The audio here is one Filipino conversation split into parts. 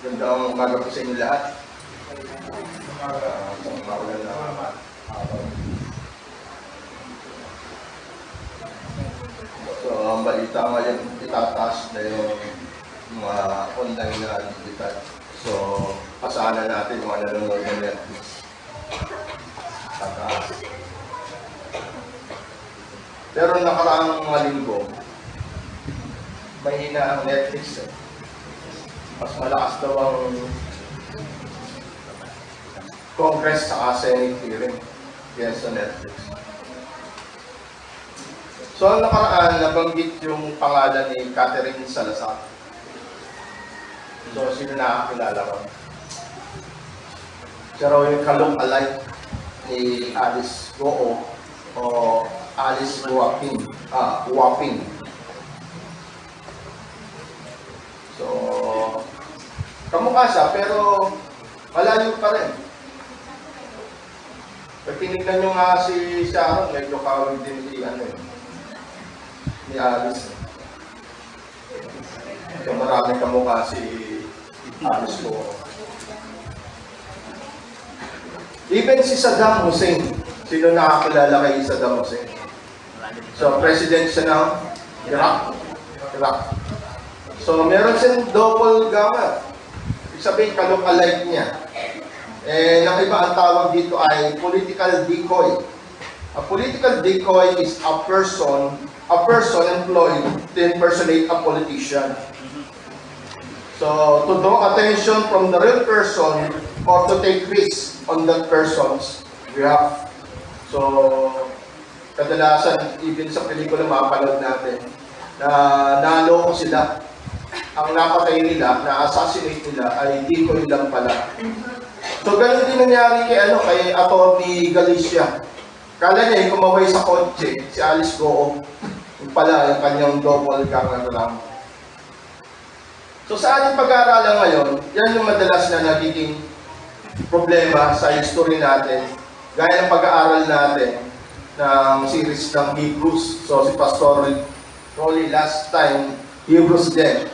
Gandang umaga po sa inyo lahat. Maulan na araw. So, ang balita ngayon, itataas na yung mga online na digital. So, pasahan natin yung nanonood ng Netflix. Tataas. Pero nakaraang mga linggo, mahina ang Netflix eh. Mas malakas daw ang Congress sa Senate hearing kaya sa Netflix. So, ang nakaraan, nabanggit yung pangalan ni Catherine Salazar. So, sino nakakilala ko? Siya raw yung kalong-alike ni Alice Goo o Alice Guaping. So, kamukha siya, pero malayo pa rin. Pag tinignan nyo nga si Sharon, medyo kawin din ni Alice. So, marami kamukha si Alice ko. Even si Saddam Hussein, sino nakakilala kay Saddam Hussein? So, president siya ng Iraq. So, meron siyang doppelganger. Ibig sabihin, kalok-alike niya. Ang iba ang tawag dito ay political decoy. A political decoy is a person employed to impersonate a politician. So, to draw attention from the real person or to take risks on that person's behalf. So, kadalasan, even sa pelikula mapanood natin, na naloko sila. Ang napatay nila, na-assassinate nila ay decoy lang pala. So, ganun din nangyari kay Atty. Galicia. Kala niya yung kumaway sa kotse, si Alice Goo. Yung pala, yung kanyang doppelganger lang. So, sa ating pag-aaralan ngayon, yan yung madalas na nagiging problema sa history natin. Gaya ng pag-aaral natin ng series ng Hebrews. So, si Pastor Rolly last time, Hebrews din.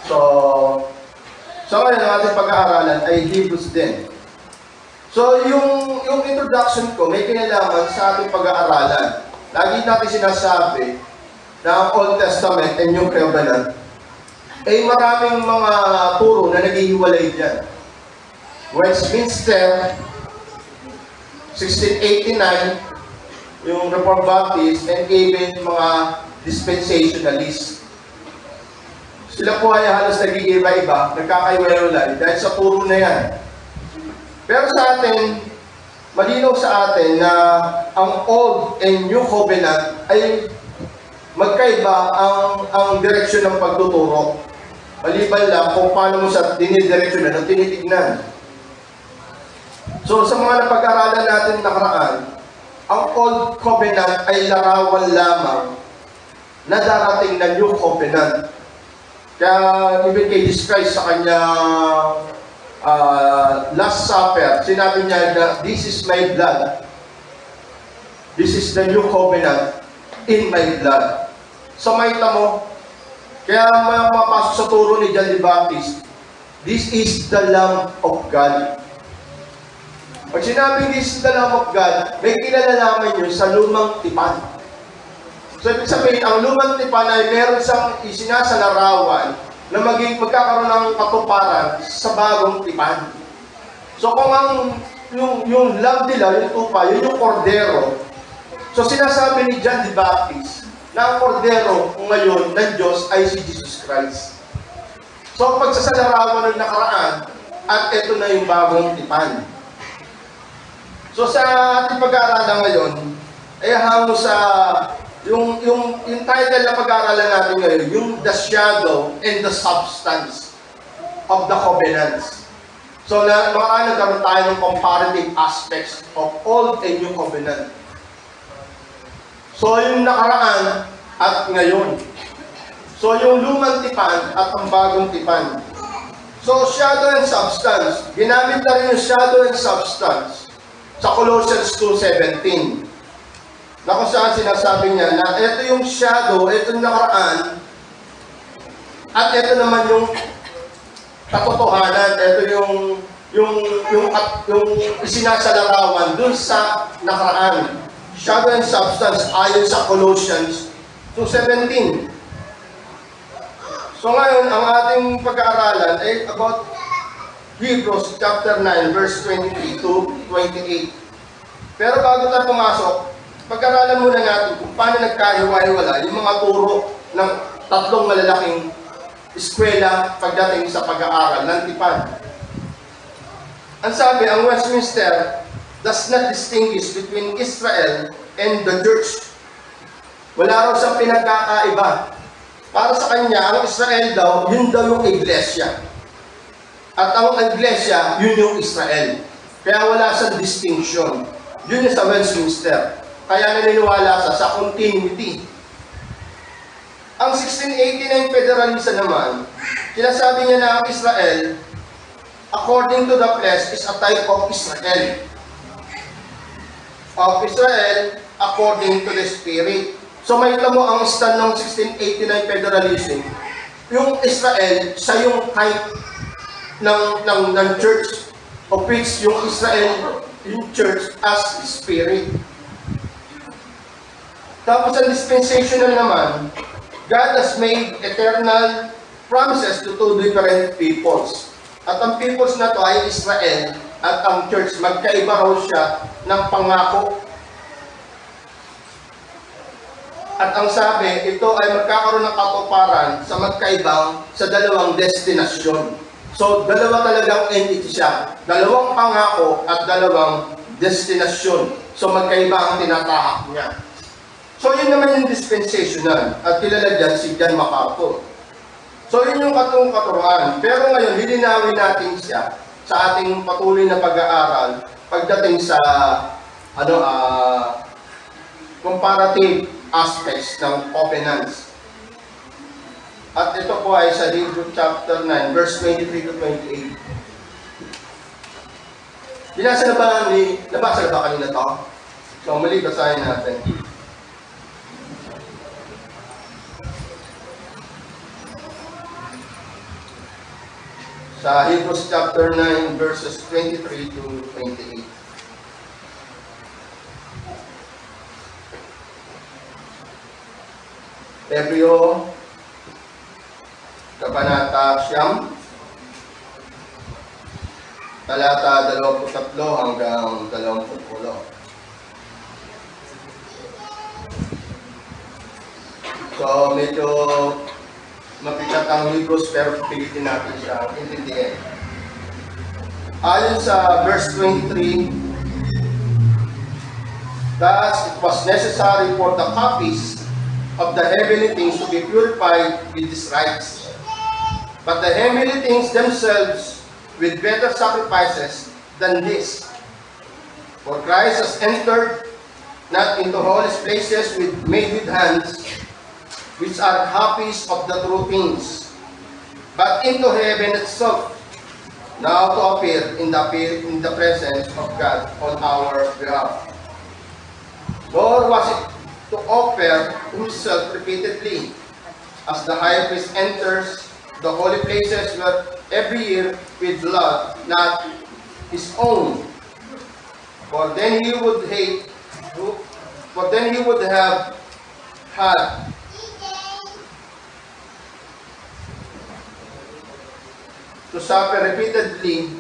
So ngayon ang ating pag-aaralan ay Hebrews din. So, yung introduction ko may kinalaman sa ating pag-aaralan. Lagi natin sinasabi na ang Old Testament and New Covenant ay maraming mga turo na naghihiwalay dyan. Westminster, 1689, yung Reformed Baptist, and even mga dispensationalists. Sila po ay halos nag-iiba-iba, nagkakaiwalay dahil sa puro na yan. Pero sa atin, malinaw sa atin na ang Old and New Covenant ay magkaiba ang direksyon ng pagtuturo. Maliban lang kung paano mo sa dinidireksyonan o tinitignan. So sa mga napag-aralan natin nakaraan, ang Old Covenant ay larawan lamang na darating na New Covenant. Kaya even kay Jesus Christ sa kanyang Last Supper, sinabi niya na this is my blood. This is the new covenant in my blood. So makita mo, kaya mapasok sa turo ni John the Baptist, this is the Lamb of God. Pag sinabing this is the Lamb of God, may kinalalaman nyo sa lumang tipan. So, ibig sabihin, ang lumang tipan ay meron siyang isinasalarawan na magkakaroon ng katuparan sa bagong tipan. So, kung yung lamb nila, yung tupa, yun yung kordero. So, sinasabi ni John the Baptist na ang kordero ngayon ng Diyos ay si Jesus Christ. So, pagsasalarawan ng nakaraan, at ito na yung bagong tipan. So, sa ating pag-aaralan ngayon, ay hango sa yung title na pag-aaralan natin ngayon, yung the shadow and the substance of the covenants. So, nagkaroon tayo ng comparative aspects of Old and New Covenant. So, yung nakaraan at ngayon. So, yung lumang tipan at ang bagong tipan. So, shadow and substance. Ginamit na rin yung shadow and substance sa Colossians 2:17. Na kung saan sinasabi niya na ito yung shadow, ito yung nakaraan, at ito naman yung katotohanan, ito yung isinasalarawan dun sa nakaraan. Shadow and substance ayon sa Colossians 2:17. So ngayon, ang ating pag-aaralan ay about Hebrews chapter 9, verse 23 to 28. Pero bago tayo pumasok, pag-aralan muna natin kung paano nagkahiwa-hiwala yung mga turo ng tatlong malalaking eskwela pagdating sa pag-aaral ng tipan. Ang sabi, ang Westminster does not distinguish between Israel and the church. Wala raw siyang pinagkakaiba. Para sa kanya, ang Israel daw, yun daw yung iglesia. At ang iglesia, yun yung Israel. Kaya wala siyang distinction. Yun yung sa Westminster. Kaya naniniwala sa continuity. Ang 1689 Federalista naman, sinasabi niya na ang Israel, according to the flesh, is a type of Israel. Of Israel, according to the Spirit. So may mo ang stand ng 1689 Federalism. Yung Israel, siya yung type ng church, of which yung Israel, yung church as Spirit. Tapos ang dispensational naman, God has made eternal promises to two different peoples. At ang peoples na to ay Israel at ang church. Magkaiba raw siya ng pangako. At ang sabi, ito ay magkakaroon ng katuparan sa dalawang destinasyon. So, dalawa talagang entity siya. Dalawang pangako at dalawang destinasyon. So, magkaiba ang tinatahak niya. So, yun naman yung dispensational. At kilala dyan si John MacArthur. So, yun yung katuruan. Pero ngayon, lilinawin natin siya sa ating patuloy na pag-aaral pagdating sa comparative aspects ng covenants. At ito po ay sa Hebrews chapter 9, verse 23 to 28. Nabasa na ba kanina to? So, muli basahin natin. Sa Hebrews chapter 9, verses 23 to 28. Hebreo, Kabanata Siyam, talata 23 hanggang 20. So, medyo mapitat ang Hebrews pero pilitin natin siya intindihin. Ayon sa verse 23, thus it was necessary for the copies of the heavenly things to be purified with these rites. But the heavenly things themselves with better sacrifices than this. For Christ has entered not into holy places made with hands, which are copies of the true things, but into heaven itself, now to appear in the presence of God on our behalf. Nor was it to offer himself repeatedly, as the high priest enters the holy places every year with blood, not his own. For then he would have had to suffer repeatedly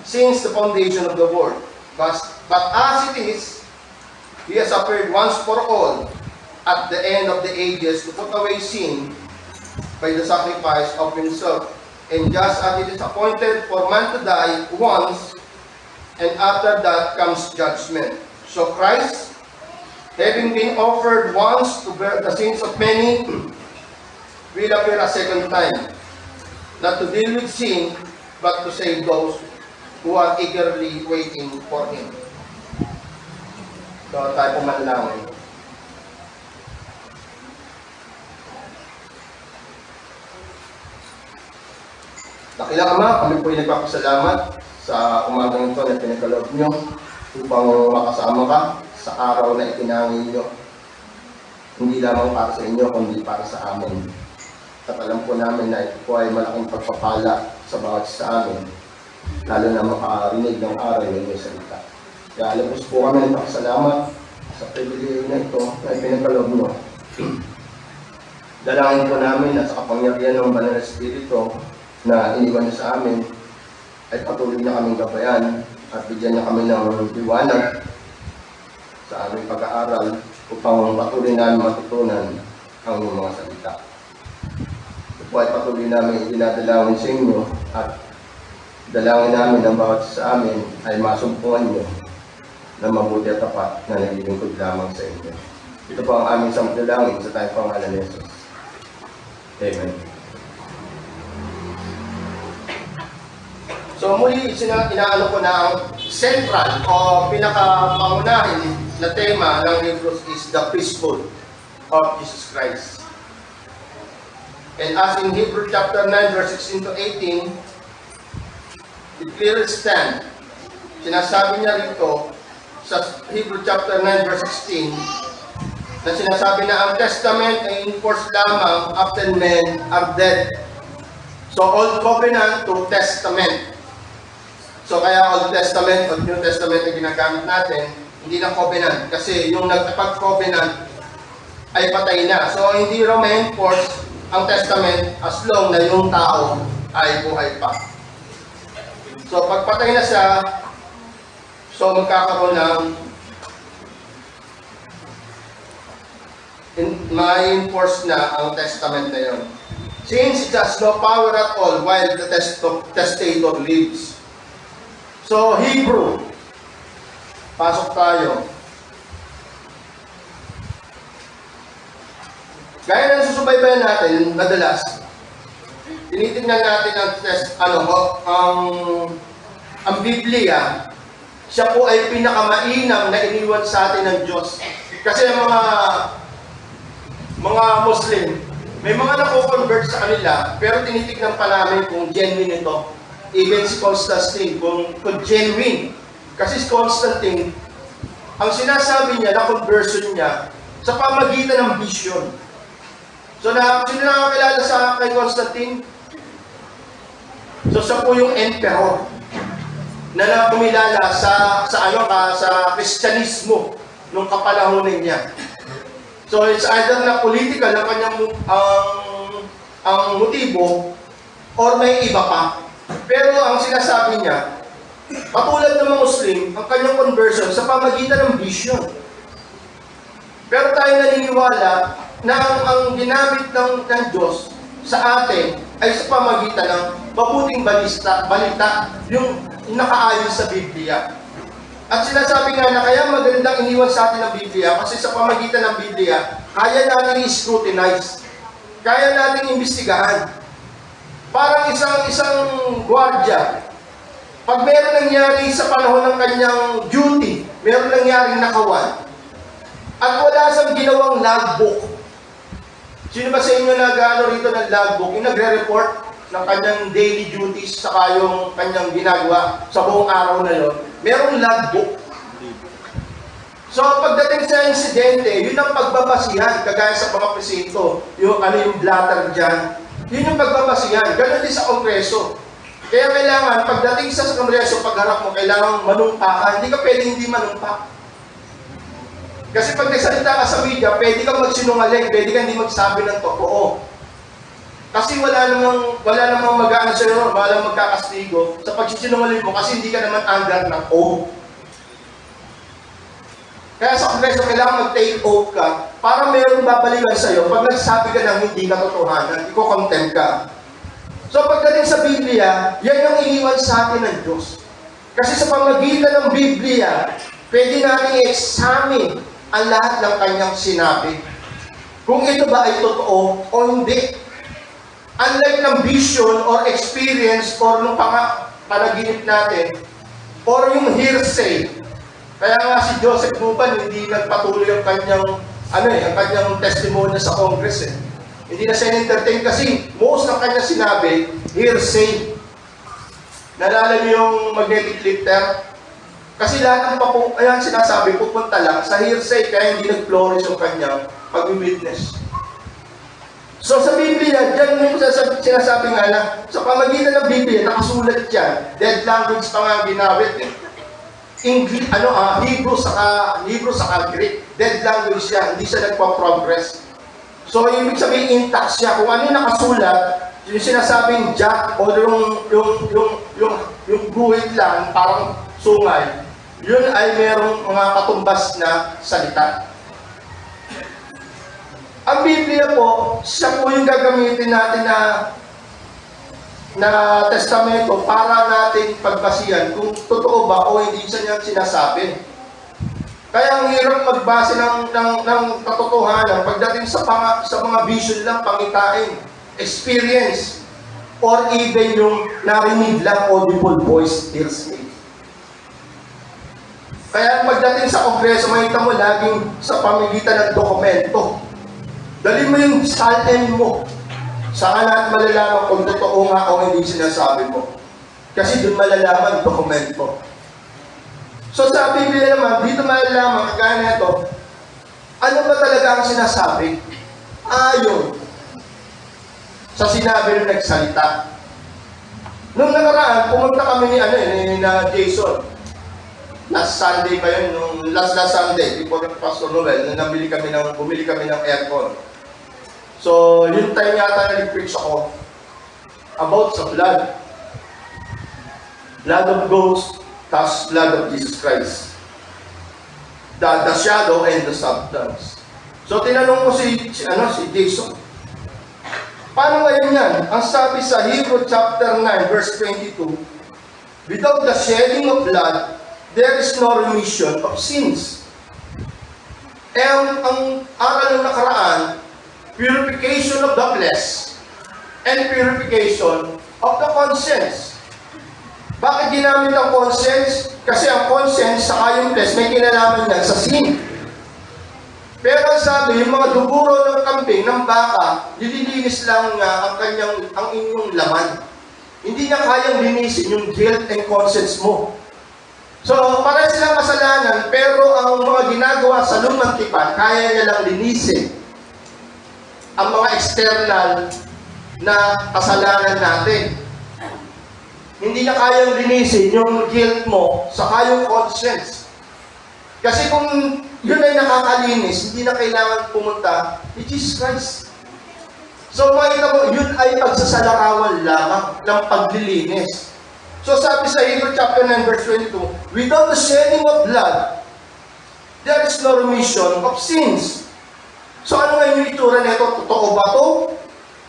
since the foundation of the world. But as it is, he has appeared once for all at the end of the ages to put away sin by the sacrifice of himself. And just as it is appointed for man to die once, and after that comes judgment. So Christ, having been offered once to bear the sins of many, will appear a second time, not to deal with sin, but to save those who are eagerly waiting for Him. So tayo pumanalangin. Dakilang Ama, kami po ay nagpapasalamat sa umagang ito na pinagkaloob nyo upang makasama ka sa araw na itinangin nyo. Hindi lamang para sa inyo, kundi para sa amin. At alam po namin na ito po ay malaking pagpapala sa bawat sa amin, lalo na makarinig ng aral ng iyong salita. Kaya alabos po kami ng pakasalamat sa pribilege na ito na ipinagkaloob nyo. Dalangin po namin na sa kapangyarihan ng Banal na Espiritu na iniwan niyo sa amin ay patuloy na kaming gabayan at bigyan niya kami ng liwanag sa aming pag-aaral upang patuloy namin matutunan ang mga salita. Ito po ay patuloy namin dinadalangin sa inyo at dalangin namin ang bawat sa amin ay masumpungan niyo na mabuti at tapat na naglilingkod lamang sa inyo. Ito po ang aming samdalangin sa tayong pangalan ni Jesus. Amen. So muli, inaano ko na ang central o pinakapangunahin na tema ng Hebrews is the priesthood of Jesus Christ. And as in Hebrews chapter 9 verse 16 to 18, it clearly stands. Sinasabi niya rito sa Hebrews chapter 9 verse 16 na sinasabi na ang testament ay enforced lamang after men are dead. So Old Covenant to Testament. So kaya Old Testament o New Testament na ginagamit natin, hindi na covenant. Kasi yung nagpag-covenant ay patay na. So hindi raw ma-enforce ang testament as long na yung tao ay buhay pa. So pag patay na siya, so magkakaroon ng ma-enforce na ang testament na yun. Since it has no power at all while the testator lives. So, Hebrew. Pasok tayo. Gaya ng susubaybayan natin, madalas, tinitingnan natin ang Biblia, siya po ay pinakamainam na iniwan sa atin ng Diyos. Kasi ang mga Muslim, may mga nako-convert sa kanila, pero tinitignan pa namin kung genuine ito. Even si Constantine, kung genuine. Kasi si Constantine, ang sinasabi niya na conversion niya sa pamagitan ng vision. So, sino nakakilala sa kay Constantine? So, siya po yung emperor na kumilala sa Kristyanismo nung kapalahunan niya. So, it's either na political ang kanyang ang motibo or may iba pa. Pero ang sinasabi niya, patulad ng mga Muslim, ang kanyang conversion sa pamagitan ng vision. Pero tayo naniniwala na ang ginamit ng Diyos sa atin ay sa pamagitan ng mabuting balita, yung nakaayon sa Biblia. At sinasabi nga na kaya magandang iniwan sa atin ang Biblia kasi sa pamagitan ng Biblia, kaya natin i-scrutinize, kaya natin imbestigahan. Parang isang gwardiya, pag meron nangyari sa panahon ng kanyang duty, meron nangyaring nakawan, at wala siyang ginawang logbook. Sino ba sa inyo nag-ano rito ng logbook? Yung nagre-report ng kanyang daily duties saka yung kanyang ginagawa sa buong araw na yun, merong logbook. So pagdating sa insidente, yun ang pagbabasihan, kagaya sa mga presinto, yung blatter dyan, yun yung pagbabasihan. Ganon din sa kongreso. Kaya kailangan, pagdating sa kongreso, pagharap mo, kailangan manumpa ka. Hindi ka pwede hindi manumpa. Kasi pag nagsalita ka sa media, pwede kang magsinungaling, pwede kang hindi magsabi ng totoo. Kasi wala namang mag-aano sa'yo, walang magkakastigo sa pagsisinungaling mo kasi hindi ka naman under ng oath. Kaya sa kongreso, kailangan mag-take oath ka para mayroong babalikan sa'yo pag nagsabi ka ng hindi katotohanan, iko-contempt ka. So pagdating sa Biblia, yan ang iniwan sa atin ng Diyos. Kasi sa pamagitan ng Biblia, pwede natin i-examine ang lahat ng kanyang sinabi. Kung ito ba ay totoo o hindi. Unlike ng vision or experience or nung panaginip natin, or yung hearsay. Kaya nga si Joseph Guban hindi nagpatuloy ang kanyang ang kanyang testimony sa Congress. Hindi na siya entertain kasi most ng kanya sinabi, hearsay. Nalala niyo yung magnetic lifter? Kasi lahat ng sinasabi, pupunta lang sa hearsay, kaya hindi nag-flourish yung kanyang pag-witness. So sa Biblia, dyan yung sinasabi nga na, sa pamagitan ng Biblia, nakasulat dyan, dead language pa nga ginawit English, Hebrew saka Greek, dead language siya, hindi siya nagpa-progress. So ibig sabihin, intact siya. Kung ano yung nakasulat, yung sinasabing jack o yung guhit lang, parang sungay, yun ay merong mga katumbas na salita. Ang Biblia po, siya po yung gagamitin natin na testamento para natin pagbasihan kung totoo ba o hindi siya niya sinasabi. Kaya ang hirap magbase ng katotohanan pagdating sa mga vision lang, pangitain, experience, or even yung narinig lang audible voice, hearsay. Kaya pagdating sa kongreso, makita mo laging sa pamilitan ng dokumento. Dali mo yung salin mo. Saka natin malalaman kung totoo nga o hindi sinasabi mo. Kasi doon malalaman dokumento. So sa Biblia naman, dito malalaman, kagaya nito, ano ba talaga ang sinasabi? Ayon sa sinabi ng nagsalita. Nung nakaraan, pumunta kami ni Jason. Last Sunday pa yun, nung last Sunday, before Pastor Noel, bumili kami ng aircon. So, yung time yata na nag-preach ako about sa blood. Blood of ghosts, tas blood of Jesus Christ. The shadow and the substance. So, tinanong ko si Jason, paano ngayon yan? Ang sabi sa Hebrew chapter 9, verse 22, without the shedding of blood, there is no remission of sins. Ang aral ng nakaraan, purification of the flesh and purification of the conscience. Bakit ginamit ang conscience? Kasi ang conscience sa yung flesh may kinalaman yan sa sin. Pero sabi, yung mga duguro ng kambing, ng baka, nililinis lang nga ang inyong laman. Hindi niya kayang linisin yung guilt and conscience mo. So, para silang kasalanan, pero ang mga ginagawa sa lumang tipan, kaya niya lang linisin ang mga external na kasalanan natin. Hindi niya kayang linisin yung guilt mo sa kayong conscience. Kasi kung yun ay nakakalinis, hindi na kailangan pumunta ni Jesus Christ. So, makita mo, yun ay pagsasalarawan lamang ng paglilinis. So sabi sa Hebrew chapter 9 verse 22, without the shedding of blood, there is no remission of sins. So ano nga yung itsura nito? Totoo ba ito?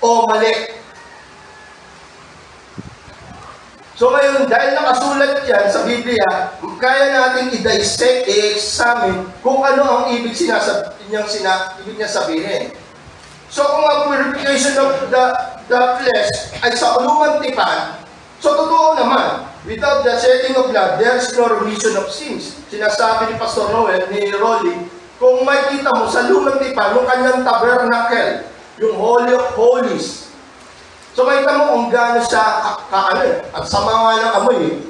O mali? So ngayon, dahil nakasulat yan sa Biblia, kaya natin i-dissect, i-examine kung ano ang ibig niya sabihin. So kung ang purification of the flesh ay sa lumang tipan, so, totoo naman, without the shedding of blood, there is no remission of sins. Sinasabi ni Pastor Noel, ni Rolly, kung makikita mo sa lumang tipan, yung kanyang tabernacle, yung Holy of Holies. So, makita mo kung gaano siya at sama nga ng amoy.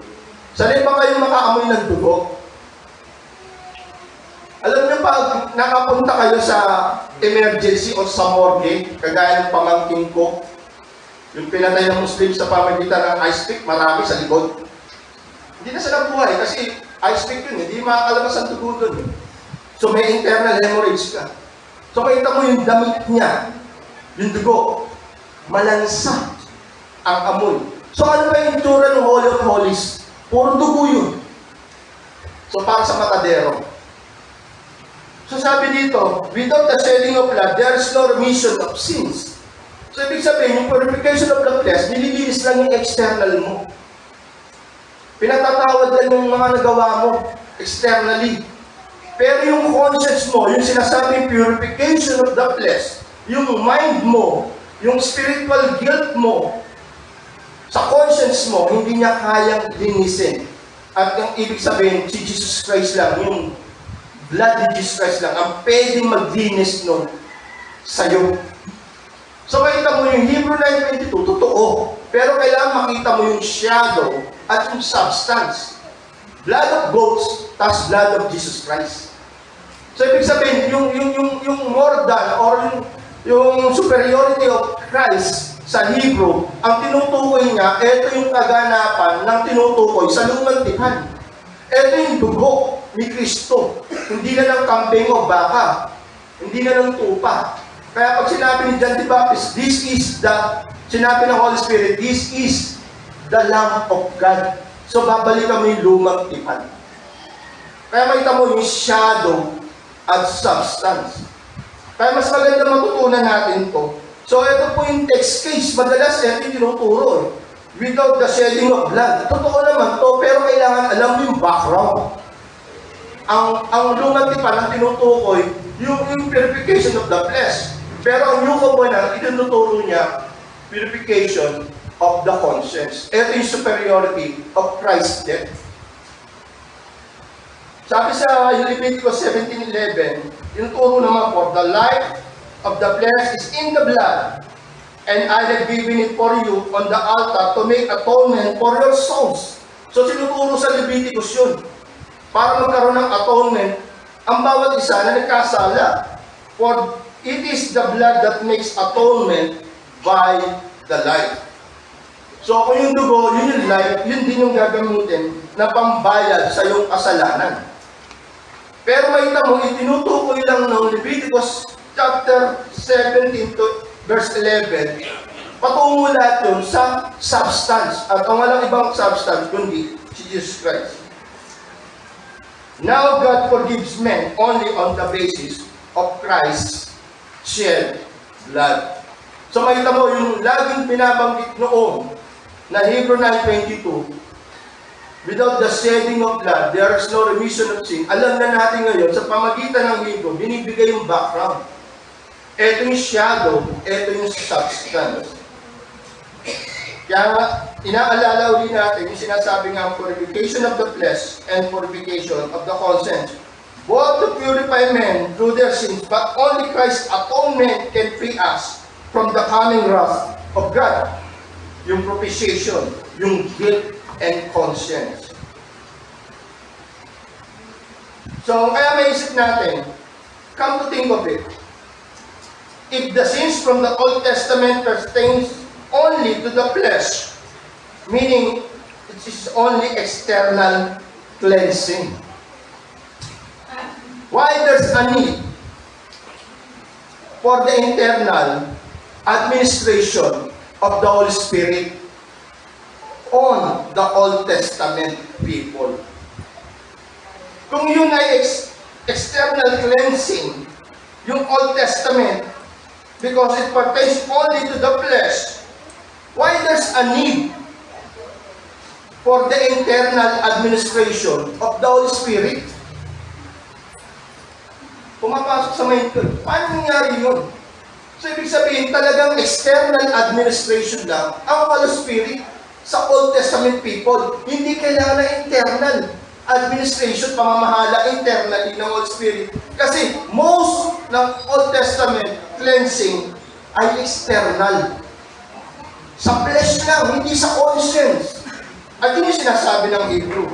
Sanay ba kayo makaamoy ng dugo? Alam niyo pag nakapunta kayo sa emergency o sa morgue, kagaya ng pamangkin ko, yung pinatay ng Muslim sa pamagitan ng ice pick, marami sa likod. Hindi na sila buhay kasi ice pick yun, hindi makakalabas ang dugo doon. So may internal hemorrhage ka. So makita mo yung damit niya, yung dugo, malansa ang amoy. So ano ba yung itsura ng Holy of Holies? Puro dugo yun. So para sa matadero. So sabi dito, without the shedding of blood, there is no remission of sins. So, ibig sabihin, yung purification of the flesh, nililinis lang yung external mo. Pinatatawad lang yung mga nagawa mo externally. Pero yung conscience mo, yung sinasabing purification of the flesh, yung mind mo, yung spiritual guilt mo, sa conscience mo, hindi niya kayang linisin At yung ibig sabihin, si Jesus Christ lang, yung blood ni Jesus Christ lang, ang pwedeng maglinis nun sa'yo. So makita mo yung Hebrew 9:22, totoo. Pero kailangan makita mo yung shadow at yung substance. Blood of goats, tas blood of Jesus Christ. So ibig sabihin, yung more than or yung superiority of Christ sa Hebrew, ang tinutukoy niya, ito yung kaganapan ng tinutukoy sa lumang tipan. Ito yung dugo ni Kristo. Hindi na ng kambing o baka. Hindi na ng tupa. Kaya pag sinabi ni John the Baptist, this is the, sinabi ng Holy Spirit, this is the Lamb of God. So babalikan mo yung lumang tipan. Kaya makita mo yung shadow at substance. Kaya mas maganda matutunan natin to. So ito po yung text case. Madalas ito yung tinuturo. Without the shedding of blood. Totoo naman to, pero kailangan alam mo yung background. Ang lumang tipan ang tinutukoy, yung purification of the flesh. Pero ang new covenant, itinuturo niya, purification of the conscience. Ito yung superiority of Christ's death. Sabi sa Leviticus 17:11, tinuturo naman po, the life of the flesh is in the blood, and I have given it for you on the altar to make atonement for your souls. So tinuturo sa Leviticus yun, para magkaroon ng atonement ang bawat isa na nagkasala. For it is the blood that makes atonement by the life. So kung yung dugo, yun yung life, yun din yung gagamitin na pambayad sa iyong kasalanan. Pero makita mo, itinutukoy lang ng Leviticus chapter 17 to verse 11, patungo lahat yun sa substance. At ang walang ibang substance, kundi si Jesus Christ. Now God forgives men only on the basis of Christ's shed blood. So makita mo, yung laging binabanggit noon na Hebrew 9:22, without the shedding of blood, there is no remission of sin. Alam na natin ngayon, sa pamagitan ng Hebrew, binibigay yung background. Ito yung shadow, ito yung substance. Kaya inaalala ulit natin yung sinasabi nga purification of the flesh and purification of the conscience. Both to purify men through their sins, but only Christ's atonement can free us from the coming wrath of God. Yung propitiation, yung guilt and conscience. So, kaya maisip natin, come to think of it, if the sins from the Old Testament pertains only to the flesh, meaning it is only external cleansing. Why there's a need for the internal administration of the Holy Spirit on the Old Testament people? Kung yun ay external cleansing, yung Old Testament, because it pertains only to the flesh, why there's a need for the internal administration of the Holy Spirit? Pumapasok sa mind ko, paano nangyari yun? So ibig sabihin, talagang external administration lang ang Holy Spirit sa Old Testament people. Hindi kailangan na internal administration, pamamahala internally ng Holy Spirit. Kasi most ng Old Testament cleansing ay external. Sa flesh lang, hindi sa conscience. At yun yung sinasabi ng Hebrew.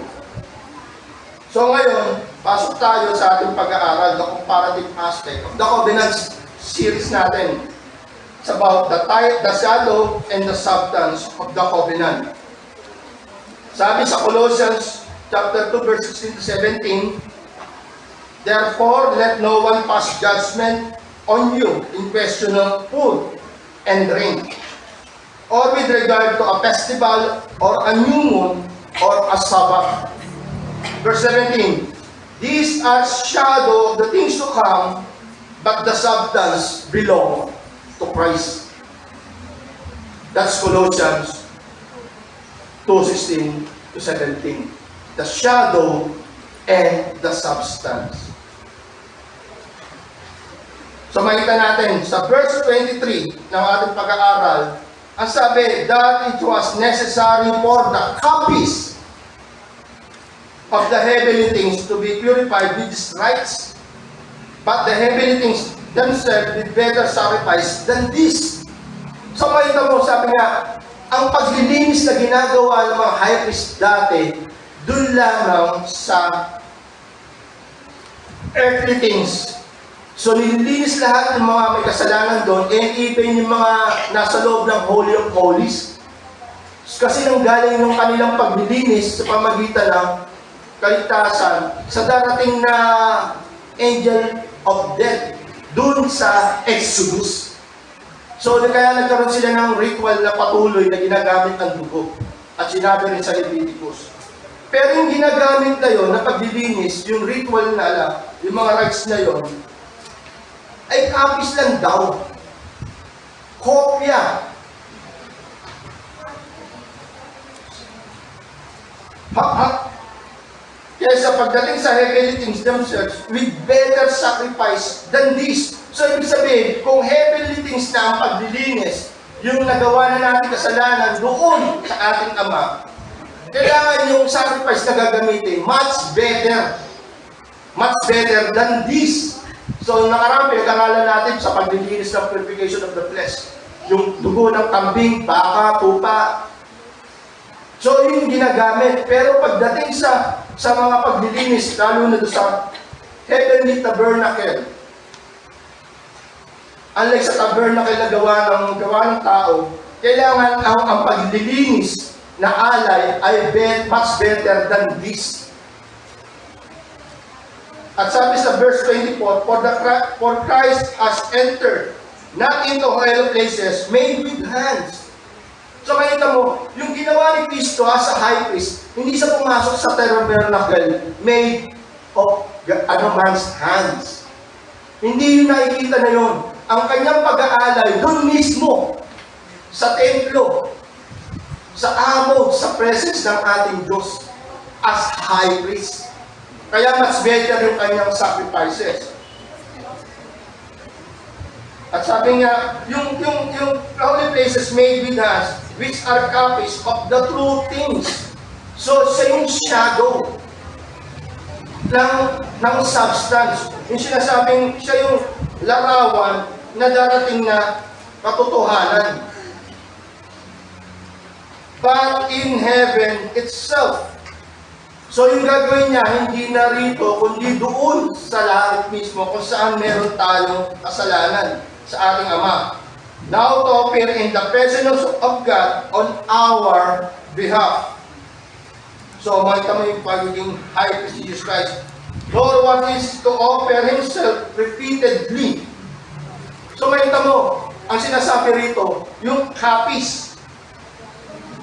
So ngayon, pasok tayo sa ating pag-aaral, the comparative aspect of the covenant series natin. It's about the type, the shadow, and the substance of the covenant. Sabi sa Colossians chapter 2, verse 16 to 17, therefore, let no one pass judgment on you in question of food and drink, or with regard to a festival, or a new moon, or a Sabbath. Verse 17, these are shadow of the things to come, but the substance belong to Christ. That's Colossians 2:16 to 17. The shadow and the substance. So makita natin sa verse 23 ng ating pag-aaral, ang sabi that it was necessary for the copies of the heavenly things to be purified with these rites. But the heavenly things themselves with better sacrifice than this. So makita mo, sabi nga, ang paglilinis na ginagawa ng mga high priest dati, dun lamang sa earthly things. So nililinis lahat ng mga may kasalanan doon, and even yung mga nasa loob ng Holy of Holies. Kasi nang galing ng kanilang paglilinis sa pamagitan ng kaligtasan sa darating na angel of death dun sa Exodus. So kaya nagkaroon sila ng ritual na patuloy na ginagamit ang dugo. At sinabi rin sa Leviticus. Pero yung ginagamit na yun, na paglilinis, yung ritual na alam, yung mga rites na yun, ay copies lang daw. Kopya. Kaya sa pagdating sa heavenly things themselves, with better sacrifice than this. So, ibig sabihin, kung heavenly things na ang paglilinis, yung nagawa na natin kasalanan doon sa ating Ama, kailangan yung sacrifice na gagamitin, much better than this. So, nakaraan, pinag-aralan natin sa paglilinis ng purification of the flesh. Yung dugo ng kambing, baka, tupa. So, yun yung ginagamit. Pero pagdating sa mga paglilinis, lalo na doon sa heavenly tabernacle, unlike sa tabernacle na gawa ng tao, kailangan ang paglilinis na alay ay much better than this. At sabi sa verse 24, For Christ has entered, not into holy places, made with hands. So makita mo, yung ginawa ni Cristo as a high priest, hindi siya pumasok sa tabernacle made of man's hands. Hindi yun nakikita na yun. Ang kanyang pag-aalay, doon mismo, sa templo, sa abot, sa presence ng ating Diyos, as high priest. Kaya mas better yung kanyang sacrifices. At sabi nga, yung holy places made with us, which are copies of the true things. So, siya yung shadow ng substance. Yung sinasabing, siya yung larawan na darating na katotohanan. But in heaven itself. So, yung gagawin niya, hindi na rito, kundi doon sa langit mismo, kung saan meron tayong kasalanan sa ating Ama. Now to appear in the presence of God on our behalf. So, makita mo yung pagiging high priest Jesus Christ. Lord, what is to offer Himself repeatedly? So, makita mo, ang sinasabi rito, yung copies,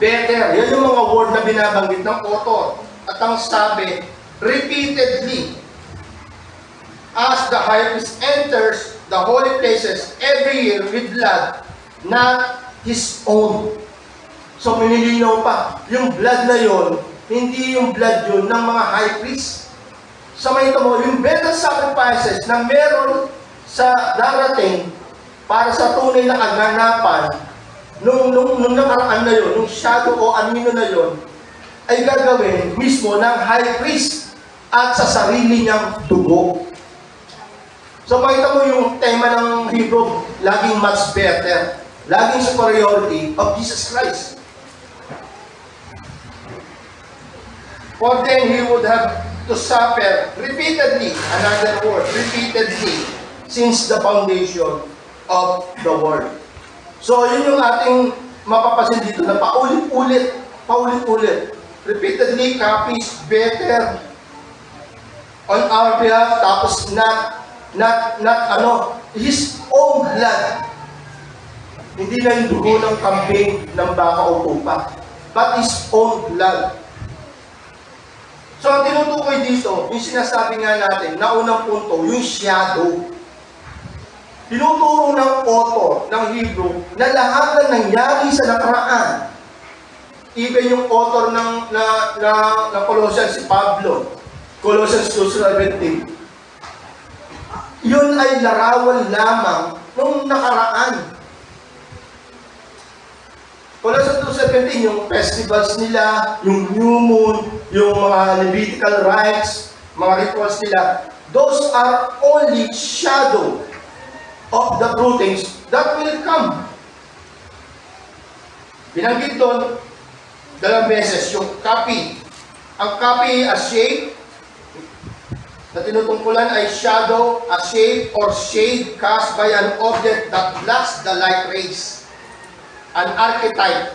better. Yan yung mga word na binabanggit ng author. At ang sabi, repeatedly, as the high priest enters the holy places every year with blood, not his own. So, minilinaw pa, yung blood na yon, hindi yung blood yun ng mga high priest. So, makita mo, yung better sacrifices na meron sa darating para sa tunay na kaganapan, nung nakaraan na yun, nung shadow o anino na yun, ay gagawin mismo ng high priest at sa sarili niyang dugo. So makita mo yung tema ng Hebrew, laging much better, laging superiority of Jesus Christ. For then He would have to suffer repeatedly, another word, repeatedly, since the foundation of the world. So yun yung ating mapapasin dito na paulit-ulit, repeatedly, copies, better, on our behalf, tapos not His own blood. Hindi na yung dugo ng kambing, ng baka o tupa, but His own blood. So, ang tinutukoy dito, yung sinasabi nga natin, na unang punto, yung shadow. Tinuturo ng author ng Hebrew na lahat na nangyari sa nakaraan, even yung author ng Colossians, si Pablo, Colossians 2:17, yun ay larawan lamang nung nakaraan. Colossians 2:17, yung festivals nila, yung new moon, yung mga Levitical rites, mga rituals nila, those are only shadow of the true things that will come. Binanggit doon, dalawang beses, yung copy. Ang copy as shape, na tinutungkulan ay shadow, a shape, or shade cast by an object that blocks the light rays. An archetype.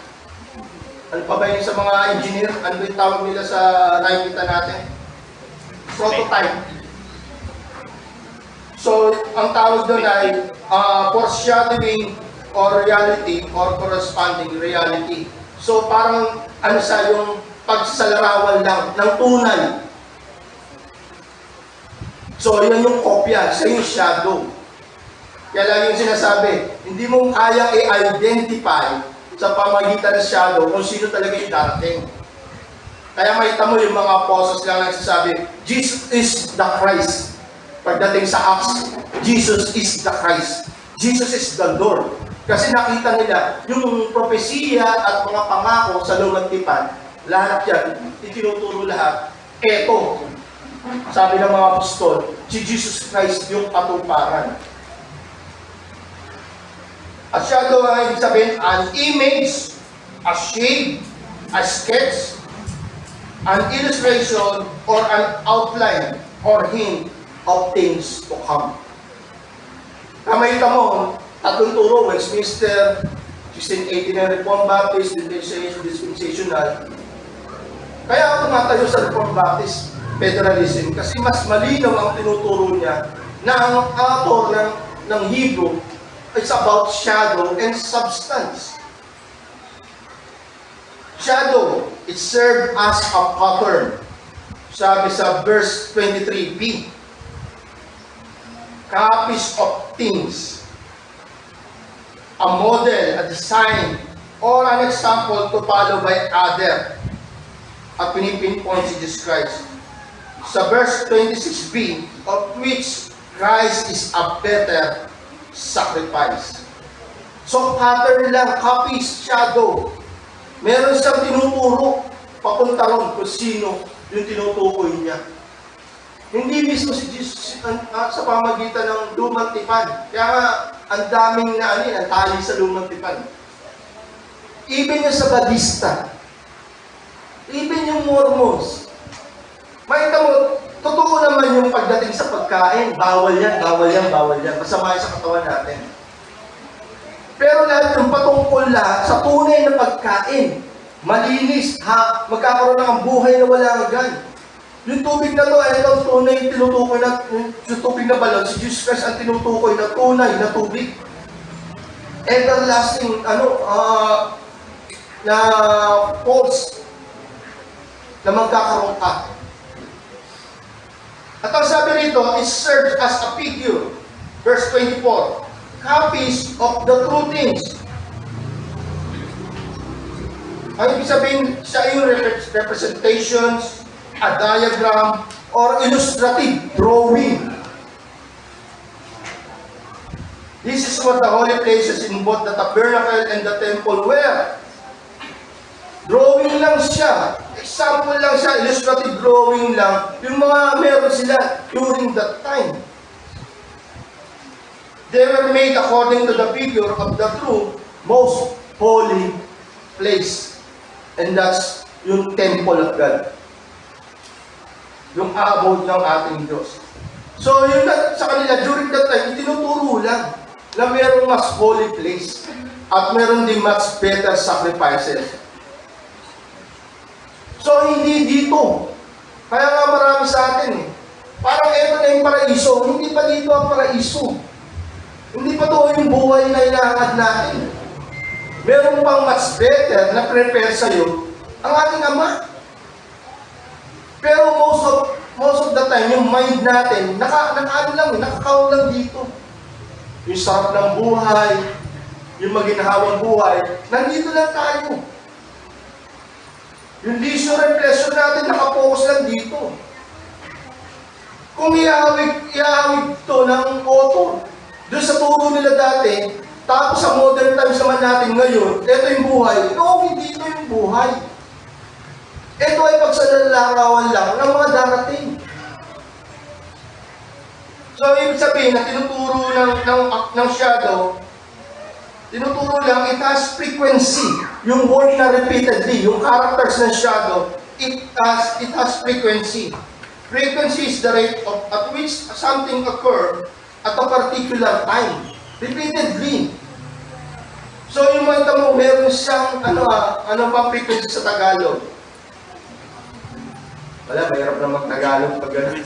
Ano pa ba yun sa mga engineer? Ano yung tawag nila sa nakikita natin? Prototype. So, ang tawag doon ay foreshadowing or reality or corresponding reality. So, parang ano sa yung pagsalarawan lang ng tunay. So, yan yung kopya, sa yung shadow. Kaya lagi yung sinasabi, hindi mo kaya i-identify sa pamagitan ng shadow kung sino talaga yung darating. Kaya makita mo yung mga apostles lang nagsasabi, Jesus is the Christ. Pagdating sa Acts, Jesus is the Christ. Jesus is the Lord. Kasi nakita nila yung propesiya at mga pangako sa lumang tipan, lahat yan, itinuturo lahat. Eto, sabi ng mga apostol, si Jesus Christ yung katuparan. A shadow ang ibig sabihin, an image, a shape, a sketch, an illustration, or an outline, or hint of things to come. Kamayita mo, tatlong turo, Westminster, 1689 Reformed Baptist, Dispensational. Kaya ako tumatayo sa Reformed Baptist Federalism kasi mas malinaw ang tinuturo niya na ang author ng Hebrew is about shadow and substance. Shadow, it served as a pattern. Sabi sa verse 23b, copies of things, a model, a design, or an example to follow by other. At pinipinpoint si Jesus Christ. Sa verse 26b, of which Christ is a better sacrifice. So, pattern lang, copies, shadow. Meron siyang tinuturo, papunta ron kung sino yung tinutukoy niya. Hindi mismo si Jesus sa pamagitan ng lumang tipan. Kaya nga, ang daming ang tali sa lumang tipan. Even yung sa Badista, even yung Mormons, makita mo, totoo naman yung pagdating sa pagkain. Bawal yan, bawal yan, bawal yan. Masama sa katawan natin. Pero lahat yung patungkol lahat sa tunay na pagkain. Malinis, magkakaroon ng buhay na wala hanggan. Yung tubig na to, ay ito tunay tinutukoy na, yung tubig na balon, si Jesus Christ ang tinutukoy na tunay na tubig. Everlasting, na false, na magkakaroon ka. At ang sabi rito, it serves as a figure. Verse 24, copies of the true things. Ang ibig sabihin, siya yung representations, a diagram, or illustrative drawing. This is what the holy places in both the tabernacle and the temple were. Drawing lang siya. Example lang siya, illustrative drawing lang, yung mga meron sila during that time. They were made according to the figure of the true, most holy place. And that's yung temple of God. Yung abode ng ating Diyos. So, yun sa kanila, during that time, itinuturo lang na merong mas holy place at meron din much better sacrifices. So, hindi dito. Kaya nga marami sa atin parang ito na yung paraiso. Hindi pa dito ang paraiso. Hindi pa to yung buhay na inahangad natin. Meron pang much better na prepare sa'yo ang ating Ama. Pero most of the time, yung mind natin, nakakaon lang dito. Yung sarap ng buhay, yung maginhawang buhay, nandito lang tayo. Yung leisure and pleasure natin, nakapokus lang dito. Kung iahawig to ng author, doon sa turo nila dati, Tapos sa modern times naman natin ngayon, ito yung buhay. No, hindi ito yung buhay. Ito ay pagsalalarawan lang ng mga darating. So, ibig sabihin na tinuturo ng shadow, tinuturo lang, it has frequency. Yung word na repeatedly, yung characters ng shadow, it has frequency. Frequency is the rate at which something occur at a particular time. Repeatedly. So, yung mga mo, meron siyang, ano bang frequency sa Tagalog? Wala, mahirap na mag-Tagalog pag gano'n.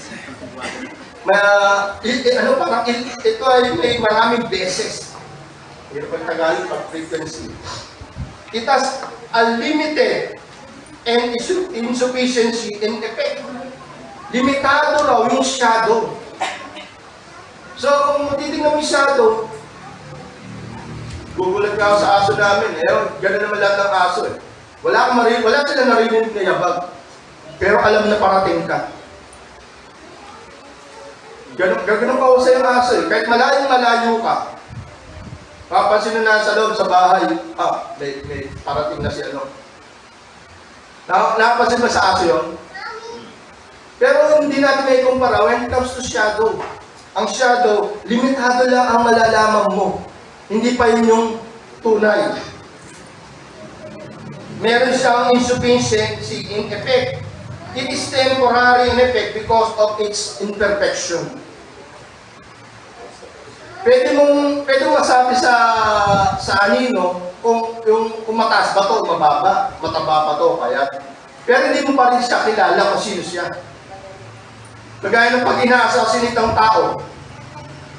Ito ay may maraming beses. Mahirap mag-Tagalog pag frequency. It has a limited and insufficiency in effect. Limitado raw yung shadow. So, kung matitignan mo yung shadow, gugulat ka ako sa aso namin. Gano'n naman lahat ng aso eh. Wala sila narinig na yabag. Pero alam na parating ka. Gano'n pa ako sa yung aso eh. Kahit malayo ka, papansin na nasa loob sa bahay, may parating na si ano. Napapansin ba sa aso yun? Pero hindi natin may kumpara when it comes to shadow. Ang shadow, limitado lang ang malalaman mo. Hindi pa yun yung tunay. Meron siyang insufficiency in effect. It is temporary in effect because of its imperfection. Pwede mong masabi sa anino kung mataas ba to, mababa, mataba pa to, kaya. Pero hindi mo pa rin siya kilala kung sino siya. Kagaya ng pag ina-assassinate ng tao,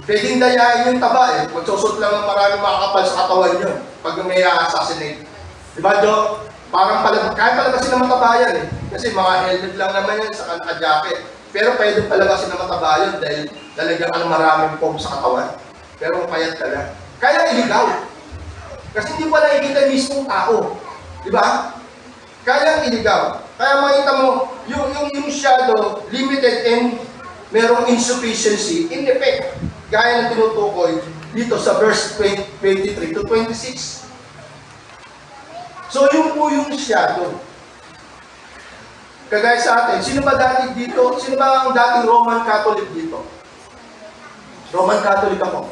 pwedeng dayain yung taba eh. Magsusot lang ng maraming makakapal sa katawan nyo pag may assassinate. Diba, Jo? Parang kaya palagasin na mataba yan eh. Kasi mga helmet lang naman yan sa jacket. Pero pwede palagasin na mataba yan dahil talagang ang maraming foam sa katawan. Pero payat ka lang. Kaya iligaw. Kasi hindi pa nakikita mismong tao. Diba? Kaya iligaw. Kaya makita mo, yung shadow, limited and merong insufficiency in effect. Gaya ng tinutukoy dito sa verse 23 to 26. So, yung po yung shadow. Kagaya sa atin, sino ba dati dito? Sino ba ang dating Roman Catholic dito? Roman Catholic ako.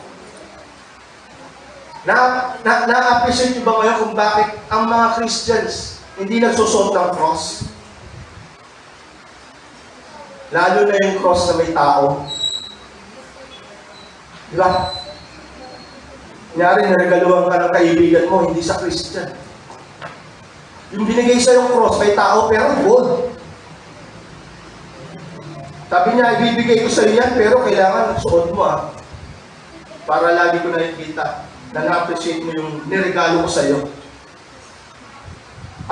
Na-appreciate nyo ba ngayon kung bakit ang mga Christians hindi nagsusot ng cross? Lalo na yung cross na may tao. Di ba? Kunyari, naregaluhan ka ng kaibigan mo, hindi sa Christian. Yung binigay sa yung cross, may tao, pero gold. Sabi niya, ibibigay ko sa iyo yan, pero kailangan suot mo para lagi ko nakikita na na-appreciate mo yung niregalo ko sa iyo.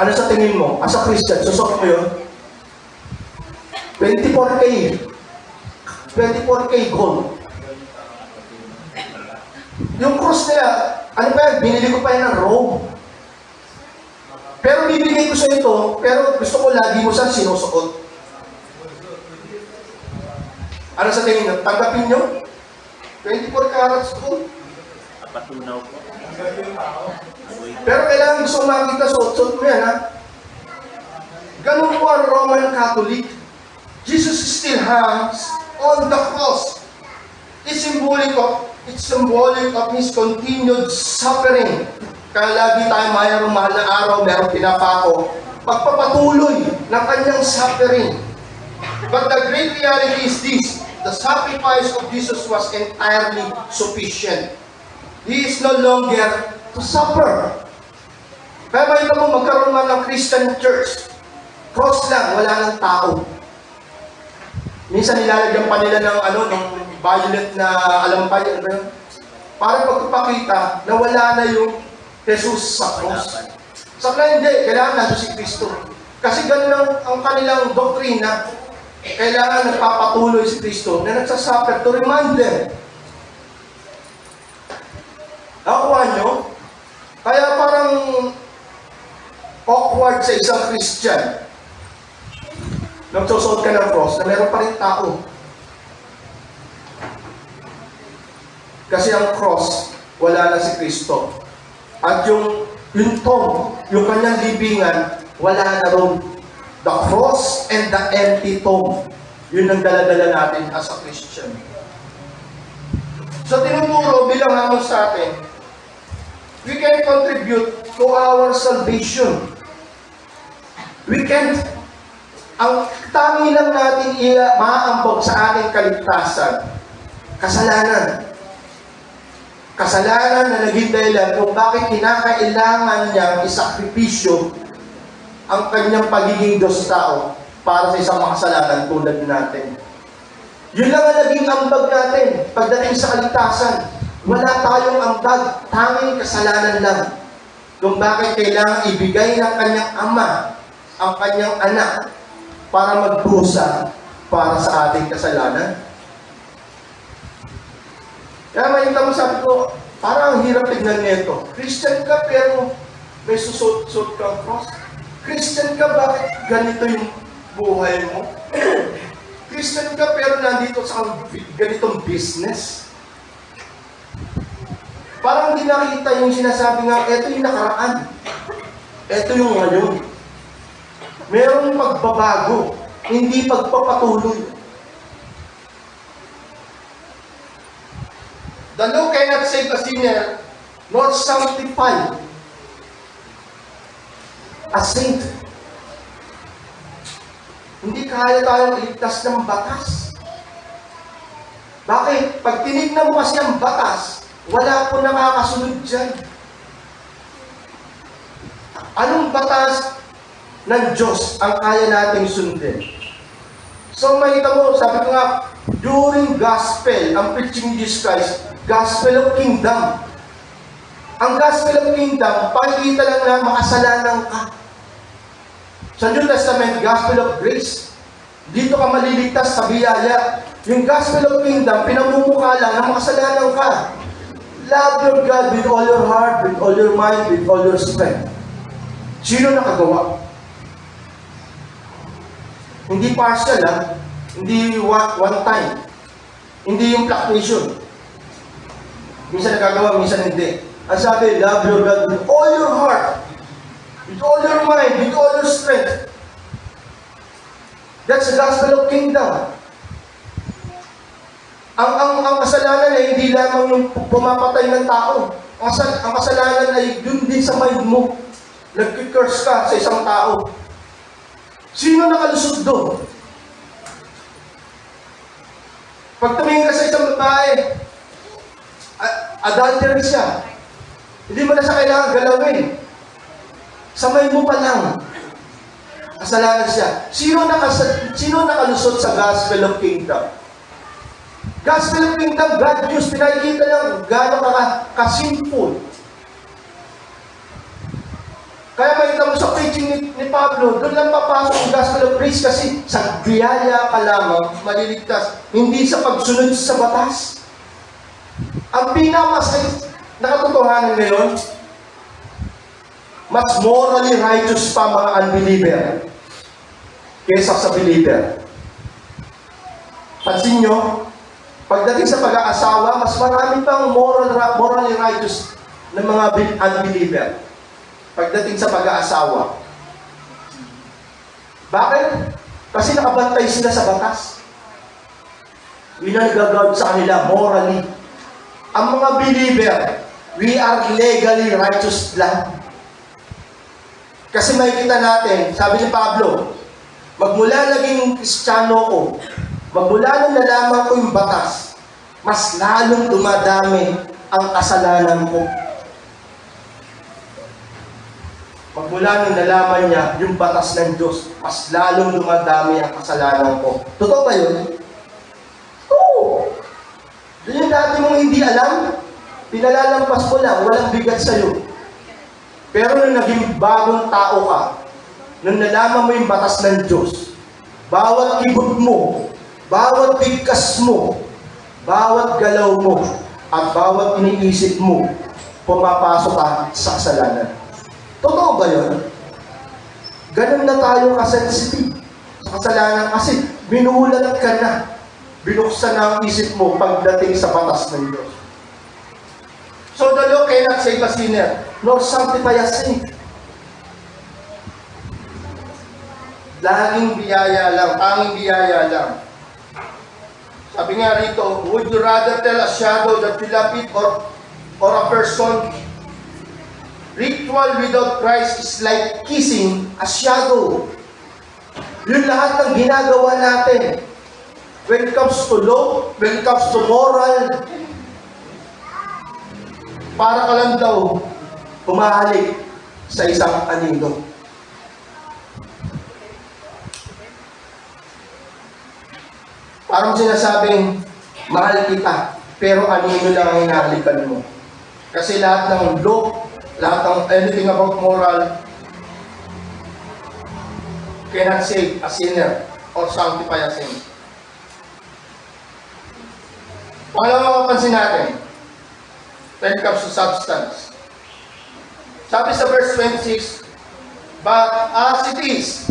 Ano sa tingin mo? As a Christian, susot mo yun? 24K. 24K gold. Yung cross nila, ano pa yan? Binili ko pa yan ng Rome. Pero bibigay ko sa ito, pero gusto ko lagi mo siya sinusuot. Ano sa tingin nyo? Tanggapin nyo? 24 carats gold. Patunaw po. Pero kailangan gusto makita, suot-suot mo yan, ha? Ganun po ang Roman Catholic. Jesus still hangs on the cross. It's symbolic of His continued suffering. Kaya lagi tayo mayroong mahal na araw, mayroong pinapako. Pagpapatuloy ng kanyang suffering. But the great reality is this: the sacrifice of Jesus was entirely sufficient. He is no longer to suffer. Kaya makita mo, magkaroon man ng Christian church. Cross lang, wala ng tao. Minsan nilalagyan pa nila ng violet na alampay, para pagpapakita na wala na yung Jesus sa cross. Sa kanila hindi, kailangan natin si Kristo. Kasi ganun ang kanilang doktrina. Kailangan nagpapatuloy si Kristo na nagsasuffer to remind them. Nakuha nyo? Kaya parang awkward sa isang Christian. Nagsusot ka ng cross na meron pa rin tao. Kasi ang cross, wala na si Kristo. At yung tomb, yung kanyang libingan, wala na ron. The cross and the empty tomb. Yun ang dala-dala natin as a Christian. So tinuturo bilang hamon sa atin, we can contribute to our salvation. We can, ang tangi lang natin maaambag sa ating kaligtasan, kasalanan. Kasalanan na naging dahilan kung bakit kinakailangan niyang isakripisyo ang kanyang pagiging Diyos tao para sa isang makasalanan tulad natin. Yun lang ang naging ambag natin pagdating sa kaligtasan. Wala tayong ambag, tanging kasalanan lang. Kung bakit kailangan ibigay ng kanyang ama ang kanyang anak para magdusa para sa ating kasalanan. Kaya makita mo, sabi ko, parang ang hirap tignan nito. Christian ka pero may susot-sot kang cross. Christian ka, bakit ganito yung buhay mo? Christian ka pero nandito sa ganitong business. Parang hindi nakita yung sinasabi nga, eto yung nakaraan. Eto yung ngayon. Merong pagbabago, hindi pagpapatuloy. The law cannot save a sinner, nor sanctify a saint. Hindi kaya tayong iligtas ng batas. Bakit? Pag tinignan mo kasi ang batas, wala po nakakasunod dyan. Anong batas ng Diyos ang kaya nating sundin? So makita mo, sabi ko nga, during gospel, ang preaching Jesus Christ, gospel of kingdom. Ang gospel of kingdom, pakikita lang na makasalanan ka. Sa New Testament, gospel of grace. Dito ka maliligtas sa biyaya. Yung gospel of kingdom, pinamumukha lang na makasalanan ka. Love your God with all your heart, with all your mind, with all your strength. Sino nakagawa? Hindi partial, ha? Hindi one time. Hindi yung fluctuation. Minsan nagagawa, minsan hindi. Ang sabi, love your God with all your heart, with all your mind, with all your strength. That's the gospel of kingdom. Ang kasalanan ay hindi lamang yung pumapatay ng tao. Ang kasalanan ay dun din sa mind mo. Nag-curse ka sa isang tao. Sino nakalusot doon? Pag tumingin ka sa isang babae, adultery siya. Hindi mo na siya kailangan galawin. Sa mind mo pa lang, kasalanan siya. Sino nakalusot sa gospel of kingdom? Gospel of kingdom, God news, pinakikita lang gano'n ka-sinful. Kaya makita mo sa preaching ni Pablo, doon lang papasok ang gospel of grace kasi sa biyaya ka lamang maliligtas, hindi sa pagsunod sa batas. Ang pinakamas nakatotohanan ngayon, mas morally righteous pa mga unbeliever kesa sa believer. Pansin nyo, pagdating sa pag-aasawa, mas marami pang morally righteous ng mga unbeliever pagdating sa pag-aasawa. Bakit? Kasi nakabantay sila sa batas. Yun ang nagagawin sa kanila, morally. Ang mga believer, we are legally righteous lang. Kasi makikita natin, sabi ni Pablo, magmula naging Kristiyano ko, magmula nung nalaman ko yung batas, mas lalong dumadami ang kasalanan ko. Magmula nung nalaman niya yung batas ng Diyos, mas lalong dumadami ang kasalanan ko. Totoo ba yun? Oo. Yun yung dati mong hindi alam, pinalalampas mo lang, walang bigat sa'yo. Pero nung naging bagong tao ka, nung nalaman mo yung batas ng Diyos, bawat kibot mo, bawat bigkas mo, bawat galaw mo, at bawat iniisip mo, pumapasok ka sa kasalanan. Totoo ba yun? Ganun na tayo ka-sensitive sa kasalanan kasi binuhulat ka na. Binuksan na ang isip mo pagdating sa batas ng Diyos. So law cannot save a sinner, nor sanctify a saint. Laging biyaya lang, tanging biyaya lang. Sabi nga rito, would you rather tell a shadow that you love it or a person? Ritual without Christ is like kissing a shadow. Yun lahat ng ginagawa natin. When it comes to law, when it comes to moral, para ka lang daw humahalik sa isang anino. Parang sinasabing, mahal kita, pero anino lang ang hinahalikan mo. Kasi lahat ng law, lahat ng anything about moral, cannot save a sinner or sanctify a saint. Pangalawang mapapansin natin, when it comes to substance. Sabi sa verse 26, but as it is,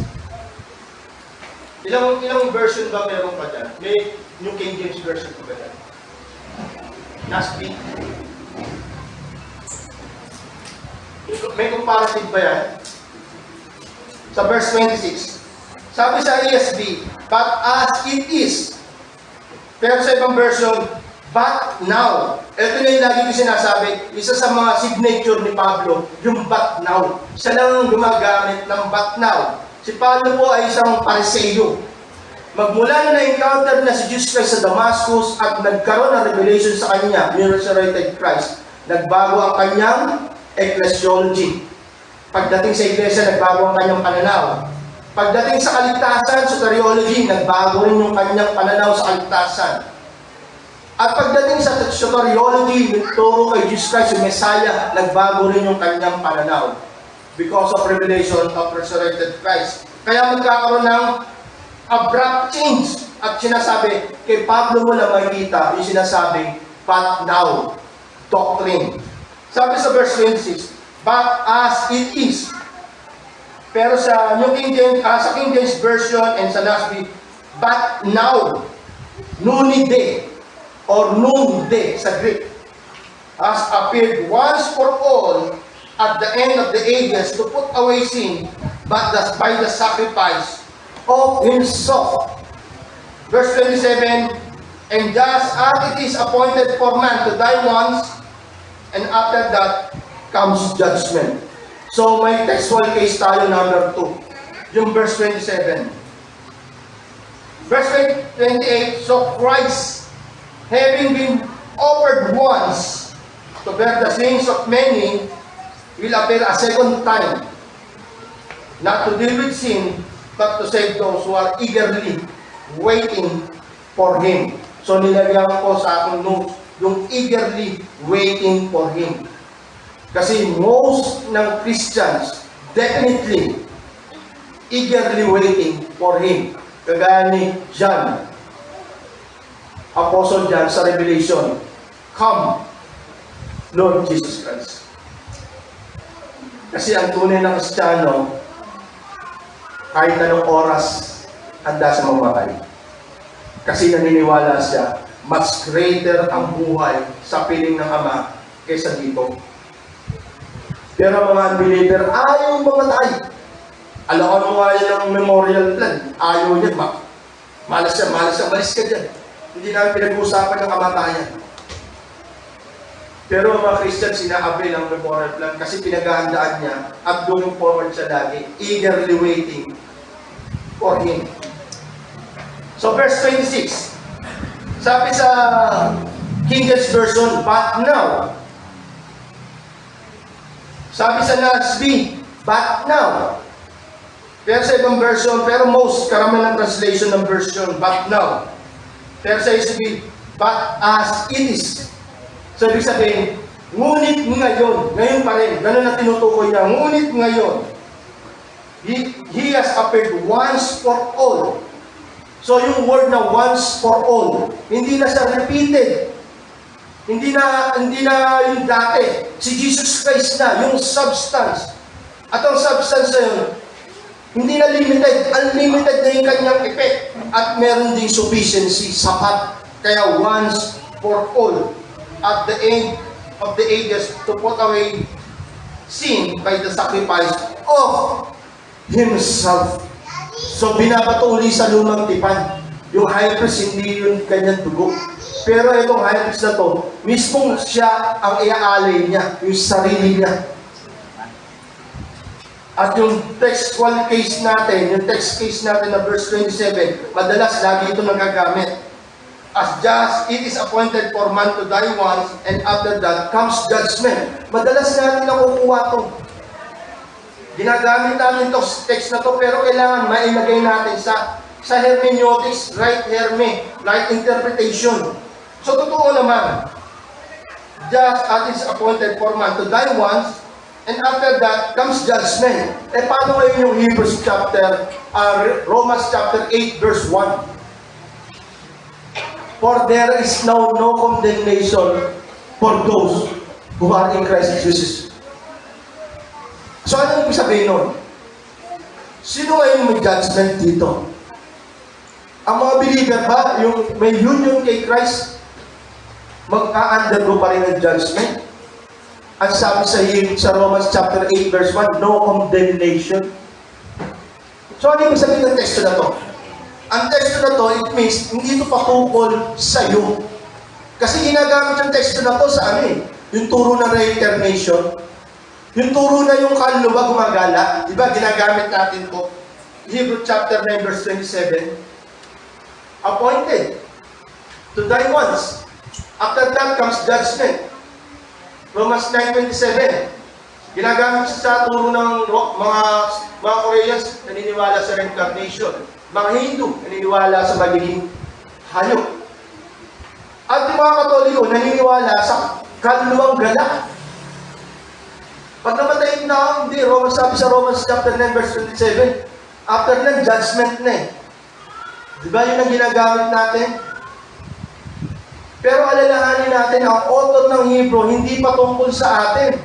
ilang version ba meron pa dyan? May New King James Version pa ba dyan? Nasby? May comparative ba yan? Sa verse 26. Sabi sa ESV, but as it is. Pero sa ibang version, but now. Ito na yung lagi ko sinasabi, isa sa mga signature ni Pablo, yung but now. Siya lang gumagamit ng but now. Si Pablo po ay isang Pariseo. Magmula na na-encounter na si Jesus Christ sa Damascus at nagkaroon ng revelation sa kanya, yung resurrected Christ, nagbago ang kanyang ecclesiology. Pagdating sa iglesia, nagbago ang kanyang pananaw. Pagdating sa kaligtasan, soteriology, nagbago rin yung kanyang pananaw sa kaligtasan. At pagdating sa soteriology, nagturo kay Jesus Christ, yung Messiah, nagbago rin yung kanyang pananaw. Because of revelation of resurrected Christ. Kaya magkakaroon ng abrupt change. At sinasabi, kay Pablo mo na makikita, yung sinasabi, but now, doctrine. Sabi sa verse 26, but as it is. Pero sa New King James, sa King James Version and sa Nasby, but now, nunide, or noonde sa Greek, has appeared once for all at the end of the ages to put away sin, but by the sacrifice of himself. Verse 27, and just as it is appointed for man to die once, and after that comes judgment. So may textual case tayo number 2, yung verse 27. Verse 28, so Christ, having been offered once to bear the sins of many, will appear a second time, not to deal with sin, but to save those who are eagerly waiting for Him. So nilagyan ko sa aking notes, yung eagerly waiting for Him. Kasi most ng Christians, definitely, eagerly waiting for Him. Kagaya ni John, Apostle John sa Revelation, come, Lord Jesus Christ. Kasi ang tunay ng Kristiyano, kahit anong oras, handa sa mamatay. Kasi naniniwala siya, much greater ang buhay sa piling ng Ama kaysa dito. Pero mga unbeliever, ayaw mamatay. Alam mo nga yan ng memorial plan. Ayaw yan, malas yan, malis ka dyan. Hindi namin pinag-uusapan ng kamatayan. Pero mga Christian, sinaabi ng memorial plan kasi pinaghahandaan niya at going forward siya lagi, eagerly waiting for Him. So verse 26, sabi sa King James Version, but now. Sabi sa Nasby, but now. Pero sa ibang version, pero most, karamihan ng translation ng version, but now. Pero sa SB, but as it is. So ibig sabihin, ngunit ngayon pa rin, ganun na tinutukoy niya, ngunit ngayon, He has appeared once for all. So yung word na once for all, hindi na siya repeated. Hindi na yung dati. Si Jesus Christ na, yung substance. At ang substance na yun, hindi na limited. Unlimited na yung kanyang effect. At meron din sufficiency, sapat. Kaya once for all. At the end of the ages to put away sin by the sacrifice of Himself. So, binabato uli sa lumang tipan. Yung high priest, hindi yun kanyang dugo. Pero itong high priest na to, mismong siya ang iaalay niya, yung sarili niya. At yung textual case natin, yung text case natin na verse 27, madalas lagi ito nagagamit. As just it is appointed for man to die once, and after that comes judgment. Madalas natin nakukuha ito. Ginagamit natin ito sa text na to, pero kailangan mailagay natin sa hermeneutics, right interpretation. So, totoo naman, just as it is appointed for man to die once, and after that comes judgment. Paano ngayon yung Romans chapter 8 verse 1? For there is now no condemnation for those who are in Christ Jesus. So ano yung sabihin nun? Sino ngayon may judgment dito? Ang mga believer ba, yung may union kay Christ, mag-a-undergo pa rin ng judgment? At sabi sa Romans chapter 8 verse 1, no condemnation. So ano yung sabihin ng teksto na to? Ang teksto na to, it means hindi ito patungkol sa iyo. Kasi ginagamit yung teksto na to sa yung turo ng reincarnation, yung turo na yung kaluluwa gumagala, di ba ginagamit natin to? Hebrew chapter 9 verse 27, appointed to die once. After that comes judgment. Romans 9:27. Ginagamit sa turo ng mga Koreans naniniwala sa reincarnation. Mga Hindu naniniwala sa magiging hayop. At yung mga Katoliko naniniwala sa kaluluwang gala. Pag namatay na, hindi. Sabi sa Romans chapter 9 verse 27, after ng judgment na eh. Di ba yun ang ginagamit natin? Pero alalahanin natin, ang author ng Hebrew, hindi patungkol sa atin.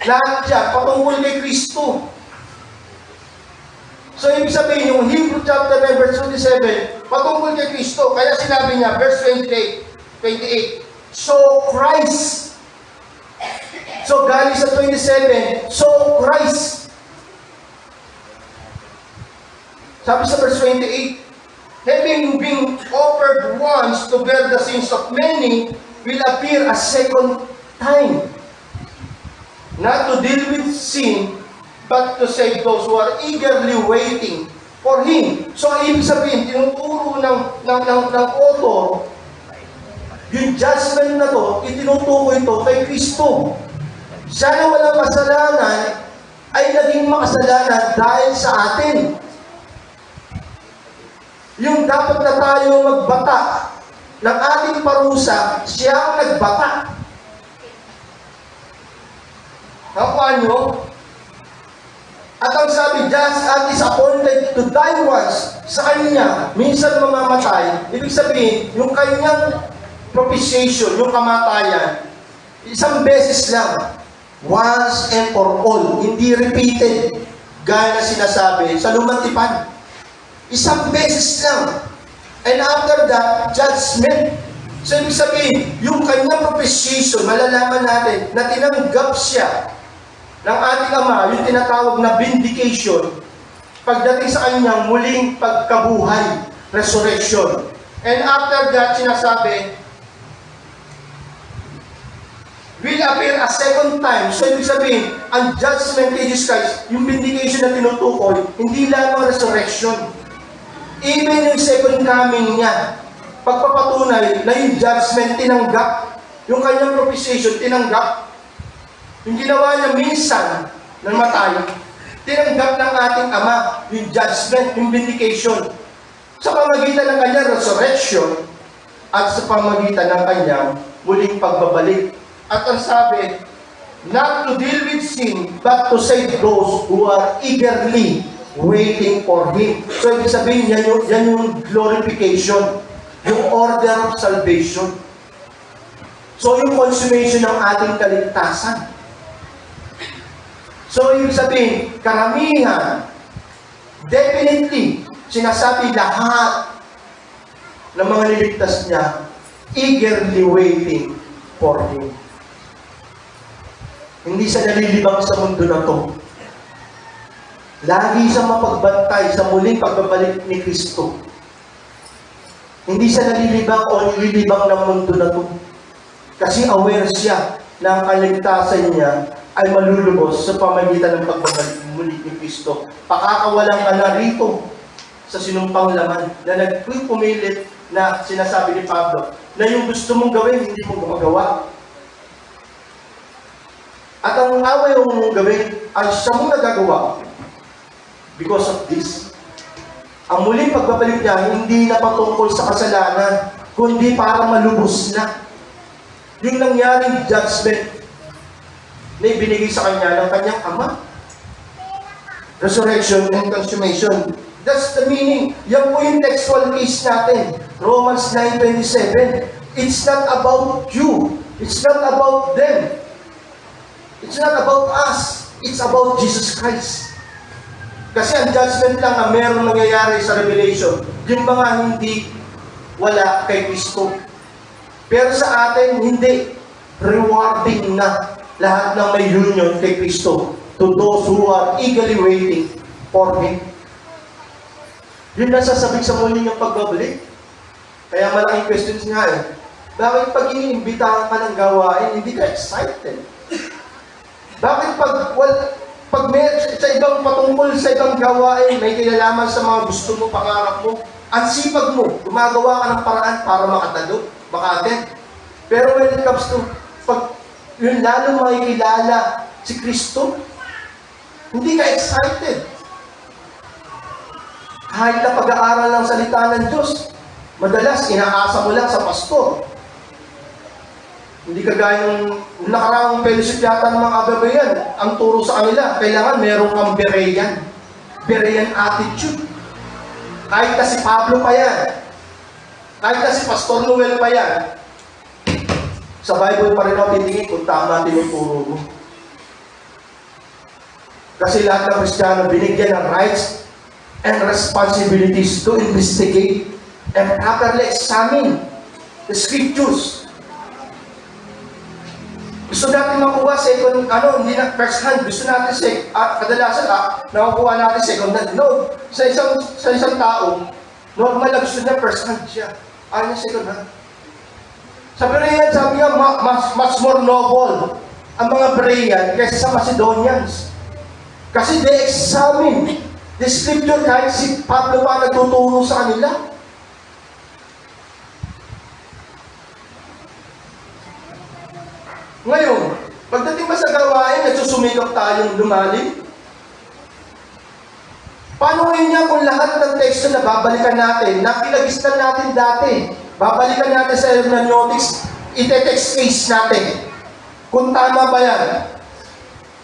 Lahat siya, patungkol kay Kristo. So, ibig sabihin, yung Hebrew chapter 9, verse 27, patungkol kay Kristo. Kaya sinabi niya, verse 28, so Christ. So, galing sa 27, so Christ. Sabi sa verse 28, having been offered once to bear the sins of many, will appear a second time. Not to deal with sin, but to save those who are eagerly waiting for Him. So, ibig sabihin, tinuturo ng author, yung judgment na to, itinutuko ito kay Kristo. Siya na walang kasalanan, ay naging makasalanan dahil sa atin. Yung dapat na tayo magbata ng ating parusa, siya ang nagbata. Nakuha nyo? At ang sabi, just as is appointed to die once, sa kanya, minsan mamamatay, ibig sabihin, yung kanyang propitiation, yung kamatayan, isang beses lang, once and for all, hindi repeated, gaya na sinasabi sa lumang tipan. Isang beses lang. And after that, judgment. So, ibig sabihin, yung kanyang propitiation, malalaman natin na tinanggap siya ng ating Ama, yung tinatawag na vindication, pagdating sa kanyang muling pagkabuhay, resurrection. And after that, sinasabi, will appear a second time. So, ibig sabihin, ang judgment kay Jesus Christ, yung vindication na tinutukoy, hindi lamang resurrection. Even yung second coming niya, pagpapatunay na yung judgment tinanggap, yung kanyang propitiation tinanggap, yung ginawa niya minsan ng matay, tinanggap ng ating Ama, yung judgment, yung vindication, sa pamagitan ng kanyang resurrection, at sa pamagitan ng kanyang muling pagbabalik. At ang sabi, not to deal with sin, but to save those who are eagerly waiting for Him. So, ibig sabihin, yan yung glorification, yung order of salvation. So, yung consummation ng ating kaligtasan. So, ibig sabihin, karamihan, definitely, sinasabi lahat ng mga niligtas niya, eagerly waiting for Him. Hindi siya nalilibang sa mundo na to. Lagi siyang mapagbantay sa muling pagbabalik ni Kristo. Hindi siya nalilibang o nililibang ng mundo na to. Kasi aware siya na ang kaligtasan niya ay malulubos sa pamagitan ng pagbabalik muli ni Kristo. Pakakawalan ka na rito sa sinumpang laman na nagpumilit na sinasabi ni Pablo na yung gusto mong gawin, hindi mo gumagawa. At ang away mong gawin ay siya mong nagagawa because of this. Ang muling pagbabalik niya, hindi na patungkol sa kasalanan, kundi para malubos na. Yung nangyaring judgment na ibinigay sa kanya ng kanyang ama. Resurrection and consummation. That's the meaning. Yan po yung textual case natin. Romans 9:27. It's not about you. It's not about them. It's not about us. It's about Jesus Christ. Kasi ang judgment lang na meron nangyayari sa Revelation, yung mga hindi wala kay Kristo. Pero sa atin, hindi. Rewarding na lahat ng may union kay Kristo to those who are eagerly waiting for Him. Yun ang sasabik sa muli niyang pagbabalik. Kaya malaking questions nga eh. Bakit pag iniimbitahan ka ng gawain, hindi ka excited? Bakit pag may sa ibang patungkol sa ibang gawain, may kinalaman sa mga gusto mo, pangarap mo, ang sipag mo, gumagawa ka ng paraan para makatalo, maka-attend. Pero when it comes to pag yun lalo makikilala si Kristo, hindi ka excited. Kahit na pag-aaral ng salita ng Diyos, madalas inaasa mo lang sa pastor. Hindi kagaya ng nakaraang fellowship yata ng mga kababayan, ang turo sa kanila, kailangan meron kang Berean attitude. Kahit na si Pablo pa yan, kahit na si Pastor Noel pa yan, sa Bible pa rin ako titingin kung tama tinuturo mo. Kasi lahat ng Kristiyano binigyan ng rights and responsibilities to investigate and properly examine the scriptures. Gusto natin makuha hindi na first hand. Gusto natin kadalasan nakukuha natin second hand. No, sa isang tao, normal na gusto niya first hand siya. Ano yung second hand? Sa Berean, sabi niya, much more noble ang mga Berean kaysa sa Macedonians. Kasi they examine the scripture kahit si Pablo pa nagtuturo sa kanila. Ngayon, pagdating ba sa gawain, nagsusumikap tayong lumalim? Paano ngayon niya kung lahat ng teksto na babalikan natin, na pinagistan natin dati, babalikan natin sa hermeneutics, ite-text case natin. Kung tama ba yan?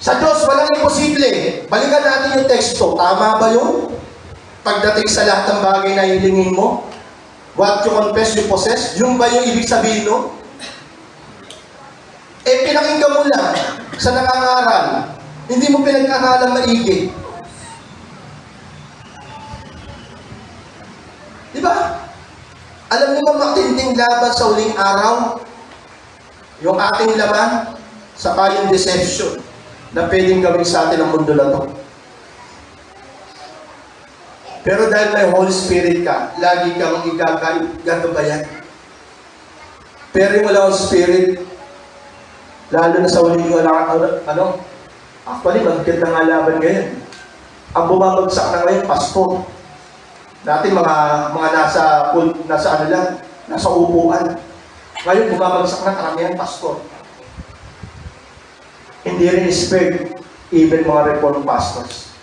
Sa Diyos, walang imposible. Balikan natin yung teksto. Tama ba yun? Pagdating sa lahat ng bagay na hilingin mo, what you confess, you possess, yun ba yung ibig sabihin no? Pinakinggan mo lang sa nangangaral. Hindi mo pinag-aralan maigi. Di ba? Alam niyo ba matinding laban sa huling araw? Yung ating laman, saka yung deception na pwedeng gawin sa atin ang mundo na to. Pero dahil may Holy Spirit ka, lagi kang gagabayan. Pero yung wala ang Spirit, lalo na sa huling actually, magkit na nga laban ngayon. Ang bumabagsak na ngayon, pastor. Dati mga nasa upuan. Ngayon, bumabagsak na karamihan pastor. Hindi rin spared even mga reformed pastors.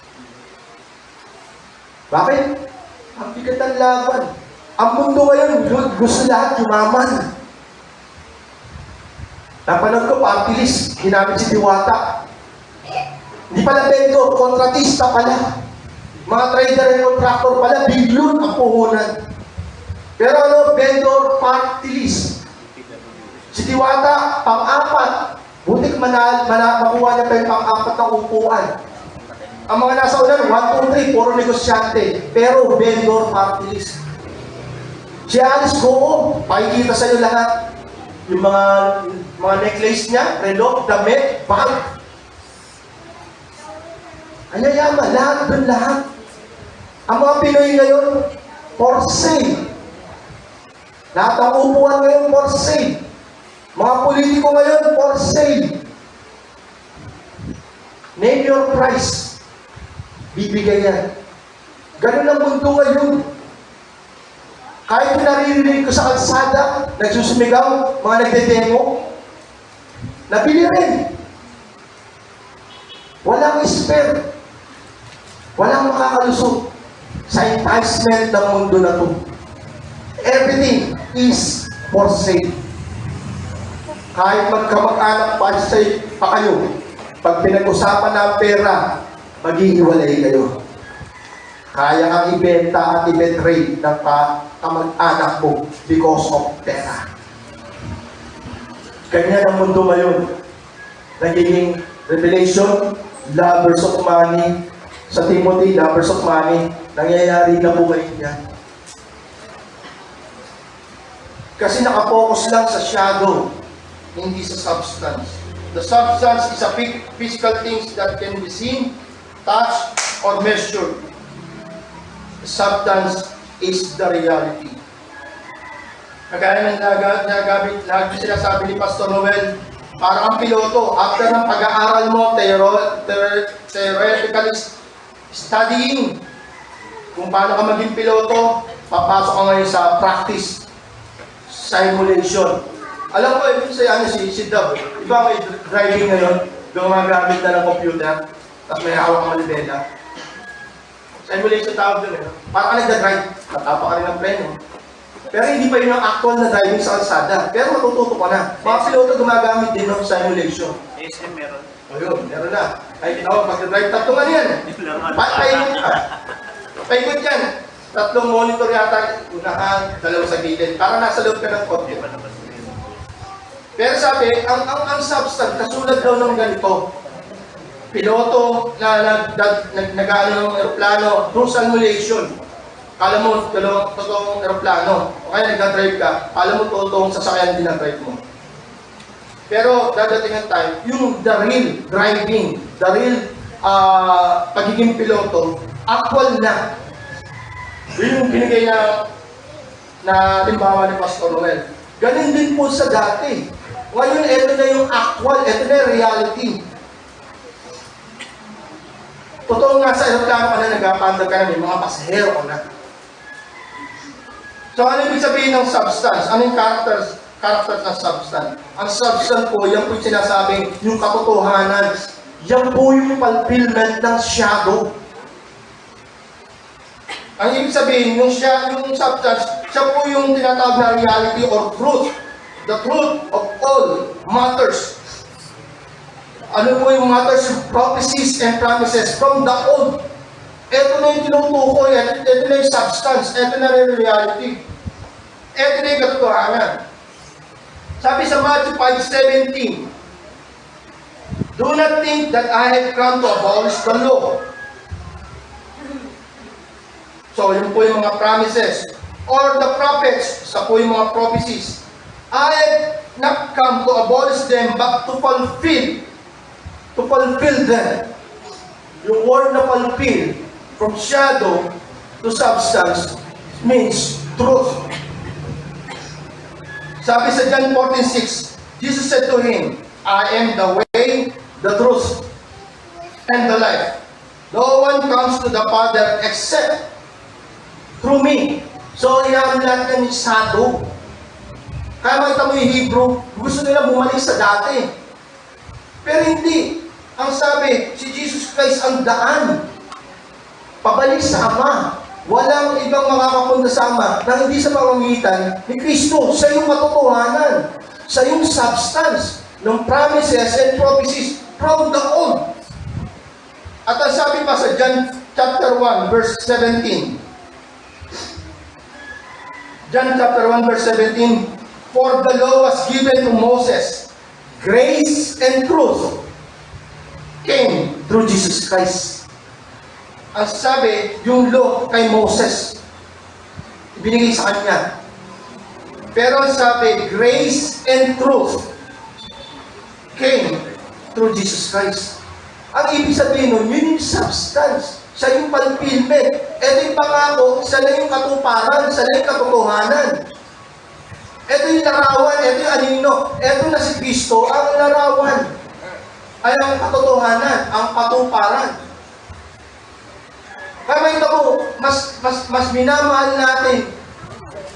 Bakit? Ang bigat ng laban. Ang mundo ngayon, gusto lahat yumaman. Napanood ko, party list, ginamit si Diwata. Hindi pala vendor, kontratista pala. Mga trader and contractor pala, bilyon ang puhunan. Pero vendor, party list. Si Diwata, pang-apat. Butik makuha niya pa yung pang-apat na upuan. Ang mga nasa ulan, 1, 2, 3, puro negosyante. Pero vendor, party list. Si Alice Goo, pakikita sa iyo lahat. Yung mga necklace niya, relo, damit, bag, Ang yayaman, lahat doon, lahat. Ang mga Pinoy ngayon, for sale. Lahat ng upuan ngayon, for sale. Mga politiko ngayon, for sale. Name your price. Bibigay yan. Ganun ang mundo ngayon. Kahit yung naririnig ko sa kalsada, nagsusumigaw, mga nagdedemo, nabili rin. Walang spare. Walang makakalusot sa enticement ng mundo na to. Everything is for sale. Kahit magkamag-anak pa kayo, pag pinag-usapan ng pera, maghihiwalay kayo. Kaya kang ibenta at i-betray ng kamag-anak mo because of pera. Ganyan ang mundo ngayon. Nagiging revelation, lovers of money. Sa Timothy, lovers of money. Nangyayari na po ngayon yan. Kasi nakapokus lang sa shadow, hindi sa substance. The substance is a physical things that can be seen, touched, or measured. The substance is the reality. Kagaya ng lagi sinasabi ni Pastor Noel, parang ang piloto, after ng pag-aaral mo, theoretically studying kung paano ka maging piloto, papasok ka ngayon sa practice, simulation. Alam ko, si Dab, iba may driving ngayon, gumagamit na ng computer, tapos may hawak ang malibela. Simulation tawag doon para ka nagda-drive, matapa ka rin ng preno. Pero hindi pa yun ang actual na driving sa kalsada. Pero matututo ka na. Mga piloto gumagamit din ng simulation. ASM meron. O yun, meron na. Ay, kinawa, pag-drive, tatlong ano yan. Paikot ka. Paikot yan. Tatlong monitor yata, unahan, dalawa sa gilid. Para nasa loob ka ng kotse. Pero sabi, ang substance, kasulad daw ng ganito. Piloto na nag-ano ng aeroplano, through simulation. Kala mo, totoong aeroplano. O kaya nag-drive ka, kala mo totoong sasakyan din ang drive mo. Pero dadating ang time, yung the real driving, the real pagiging piloto, actual na. Yun yung binigay na limbawa ni Pastor Noel. Ganun din po sa dati. Ngayon, ito na yung actual, ito na yung reality. Totoo nga sa aeroplano ka na nagpapanda ka na, may mga pasahero ka na. So, ano ibig sabihin ng substance? Ano yung characters ng substance? Ang substance po, yan po yung sinasabing yung katotohanan. Yan po yung fulfillment ng shadow. Ang ibig sabihin, yung substance, siya po yung tinatawag na reality or truth. The truth of all matters. Ano po yung matters? Prophecies and promises from the old. Ito na yung tinutukoy, ito na yung substance, ito na yung reality. Ito na yung katotohanan. Sabi sa Matthew 5:17, do not think that I have come to abolish the law. So, yun po yung mga promises. Or the prophets, sa po yung mga prophecies. I have not come to abolish them, but to fulfill them. Yung word na fulfill, from shadow to substance, means truth. Sabi sa John 14:6, Jesus said to him, I am the way, the truth, and the life. No one comes to the Father except through me. So, yan lahat yan is shadow. Kaya makita mo yung Hebrew, gusto nila bumalik sa dati. Pero hindi. Ang sabi, si Jesus Christ ang daan. Pabalik sa Ama. Walang ibang makakapunta sa Ama na hindi sa pamamagitan ni Kristo. Sa iyong katotohanan. Sa iyong substance ng promises and prophecies from the old. At ang sabi pa sa John chapter 1 verse 17. John chapter 1 verse 17. For the law was given to Moses. Grace and truth came through Jesus Christ. Ang sabi, yung law kay Moses, ibinigay sa kanya. Pero ang sabi, grace and truth came through Jesus Christ. Ang ibig sabihin nun, yun yung substance. Siya yung fulfillment. Ito yung pangako, siya na yung katuparan, siya na yung katotohanan. Ito yung larawan, ito yung anino. Ito na si Kristo, ang larawan. Ay ang katotohanan, ang katuparan. Kaya makita mo, mas minamahal natin.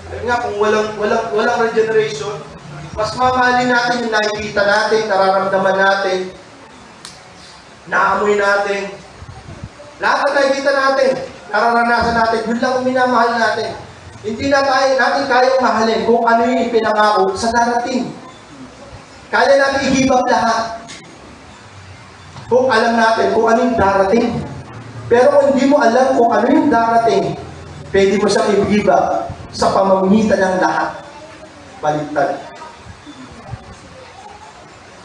Kaya nga, kung walang regeneration, mas mamahalin natin yung nakikita natin, nararamdaman natin, naamoy natin. Lahat na nakikita natin, nararanasan natin, yun lang ang minamahal natin. Hindi natin kayang mahalin kung ano yung ipinangako sa darating. Kaya natin i-give up lahat. Kung alam natin kung ano yung darating. Pero kung hindi mo alam kung ano yung darating, pwede mo siyang i-give up sa pamamagitan ng lahat. Baliktad.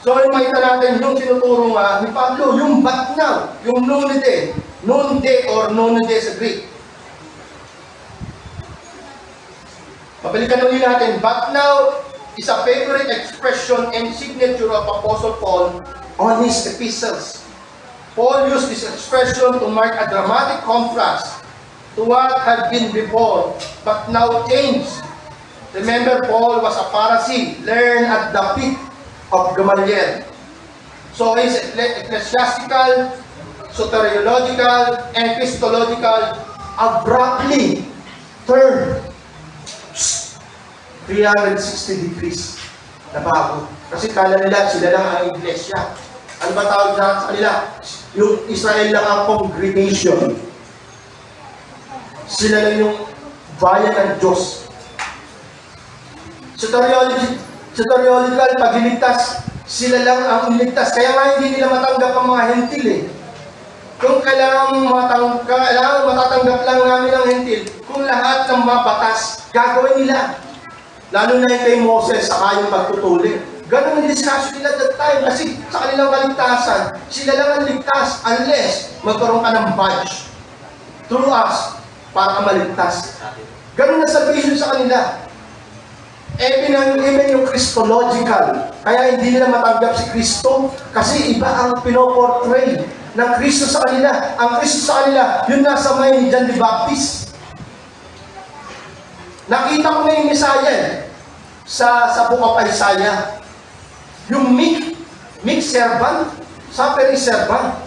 So, yung makita natin yung sinuturo nga ni Pablo, yung but now, yung noonday or noonday sa Greek. Pabalikan ulit natin, but now is a favorite expression and signature of Apostle Paul on his epistles. Paul used this expression to mark a dramatic contrast to what had been before, but now changed. Remember, Paul was a Pharisee, learned at the feet of Gamaliel. So his ecclesiastical, soteriological, and Christological abruptly turned 360 degrees na bago. Kasi kala nila, sila lang ang iglesia. Ano ba tawag sa kanila? Yung Israel lang ang congregation. Sila lang yung bayan ng Diyos. Soteriological, pagliligtas, sila lang ang iligtas. Kaya nga hindi nila matanggap ang mga hentil eh. Kung kailangan matatanggap lang namin ang hentil, kung lahat ng mga batas, gagawin nila. Lalo na yung kay Moses, saka yung pagtutuli. Ganun ang discussion nila that time. Kasi sa kanilang kaligtasan, sila lang ang ligtas unless magkaroon ka ng badge through us para ka maligtas. Ganun na salvation sa kanila. Even yung Christological. Kaya hindi nila matanggap si Kristo kasi iba ang pinoportray ng Kristo sa kanila. Ang Kristo sa kanila, yun nasa may ni John the Baptist. Nakita ko na yung Messiah sa Book of Isaiah. Yung meek servant, suffering servant.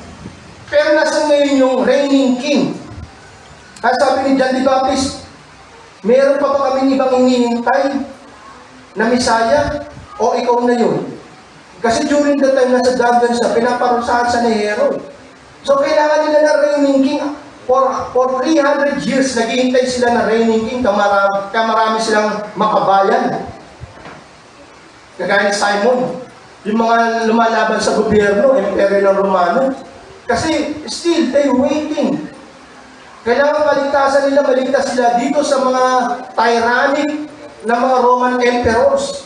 Pero nasa ngayon yung reigning king. Kaya sabi ni John the Baptist, meron pa ba kaming ibang hinihintay na Messiah? O ikaw na yun? Kasi during the time nasa dungeon siya, pinaparusahan siya ni Herod. So kailangan nila na reigning king. For 300 years, naghihintay sila na reigning king, kamarami silang makabayan. Kagaya ni Simon, yung mga lumalaban sa gobyerno, Imperyo ng Romano. Kasi still, they're waiting. Kailangan maligtasan nila, maligtas sila dito sa mga tyrannic na mga Roman emperors.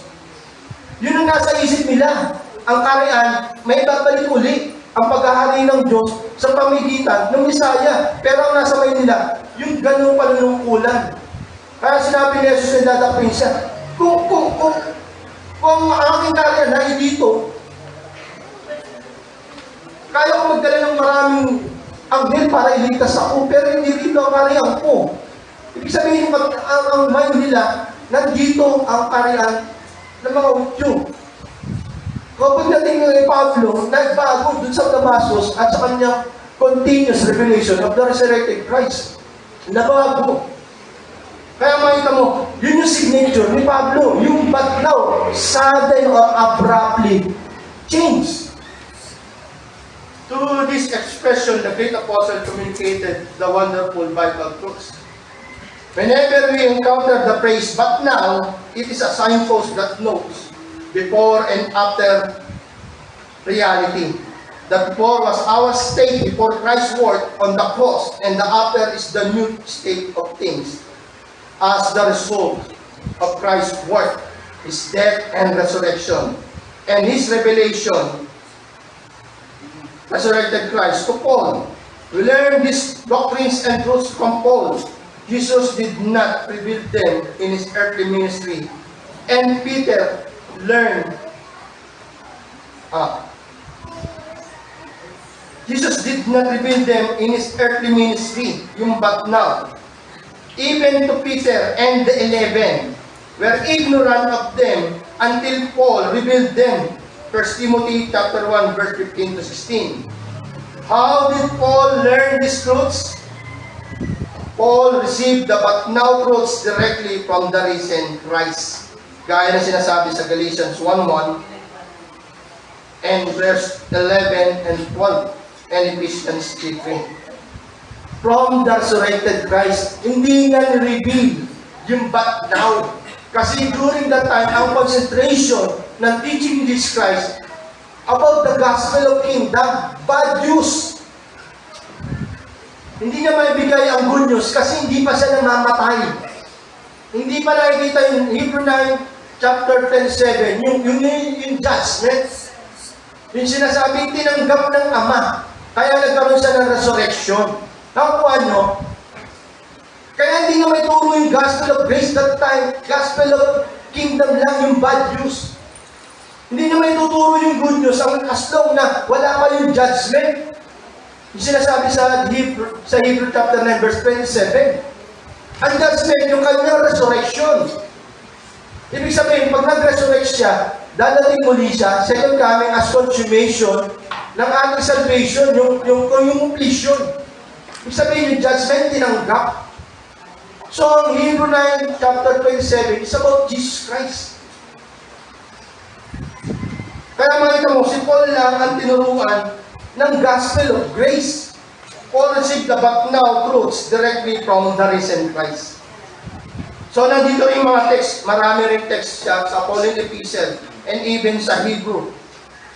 Yun ang nasa isip nila. Ang kaharian, may babalik uli ang paghahari ng Diyos sa pamigitan ng Messiah. Pero ang nasa may nila, yung ganung panunungkulan. Kaya sinabi ni Jesus na dadapin siya, kung ang aking kaharian na dito, kaya ko magdala ng maraming anghel para iligtas ako, pero hindi rito ang kaharian ko. Ibig sabihin, ang mind nila, nandito ang kaharian ng mga utyo. Kapag natin kay Pablo, nagbago dun sa Damascus at sa kanyang continuous revelation of the resurrected Christ. Nabago. Kaya makita mo, yun yung signature ni Pablo, yung but now, sudden or abruptly change. To this expression, the great apostle communicated the wonderful Bible truths. Whenever we encounter the phrase, but now, it is a signpost that knows before and after reality. The before was our state before Christ's work on the cross, and the after is the new state of things as the result of Christ's work, His death and resurrection, and His revelation, resurrected Christ to Paul. We learn these doctrines and truths from Paul. Jesus did not reveal them in His earthly ministry, and Peter learned Jesus did not reveal them in His earthly ministry, yung but now. Even to Peter and the 11 were ignorant of them until Paul revealed them. 1 Timothy chapter 1, verse 15 to 16. How did Paul learn these truths? Paul received the but now truths directly from the risen Christ. Gaya na sinasabi sa Galatians 1:1 and verse 11 and 12 and Ephesians 3:3. From the resurrected Christ, hindi na ni-reveal yung but now. Kasi during that time, ang concentration ng teaching Jesus Christ about the gospel of kingdom, bad news. Hindi niya maibigay ang good news kasi hindi pa siya namamatay. Hindi pa nakikita yung Hebrew 9, chapter 10:7, yung judgment. Yung sinasabing tinanggap ng Ama, kaya nagkaroon siya ng resurrection. Nakuha nyo? Kaya hindi na may turo yung gospel of grace that time. Gospel of kingdom lang yung bad news. Hindi na may tuturo yung good news as long na wala pa yung judgment. Yung sinasabi sa Hebrew chapter 9 verse 27. Ang judgment, yung kanyang resurrection. Ibig sabihin, pag nag-resurrect siya, dadating muli siya, second coming as consummation ng ating salvation, yung completion. Ibig sabihin, yung judgment, tinanggap. So, ang Hebrew 9, chapter 27 is about Jesus Christ. Kaya makita mo, si Paul lang ang tinuruan ng gospel of grace. Paul received the but now truths directly from the risen Christ. So, nandito rin mga text, marami rin text siya sa Pauline Epistle and even sa Hebrew.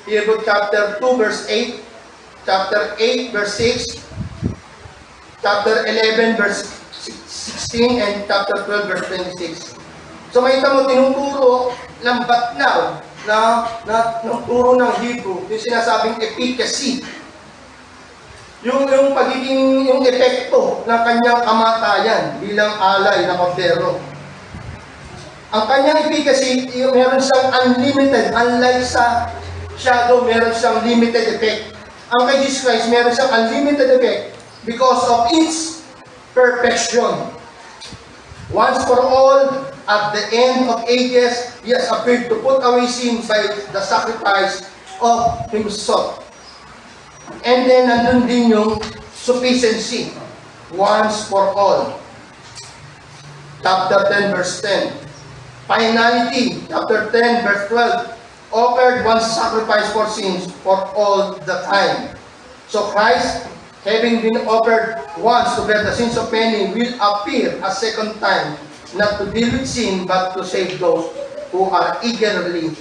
Hebrew chapter 2 verse 8, chapter 8 verse 6, chapter 11 verse 16, and chapter 12 verse 26. So, makita mo, tinuturo ng but now, ng turo ng Hebrew, yung sinasabing efficacy. Yung pagiging, yung epekto ng kanyang kamatayan bilang alay na kordero. Ang kanyang efficacy, meron siyang unlimited, unlike sa shadow, meron siyang limited effect. Ang kay Jesus Christ, meron siyang unlimited effect because of its perfection. Once for all, at the end of ages, He has appeared to put away sin by the sacrifice of Himself. And then, nandun din yung sufficiency. Once for all. Chapter 10, verse 10. Finality. Chapter 10, verse 12. Offered one sacrifice for sins for all the time. So Christ, having been offered once to bear the sins of many, will appear a second time, not to deal with sin, but to save those who are eagerly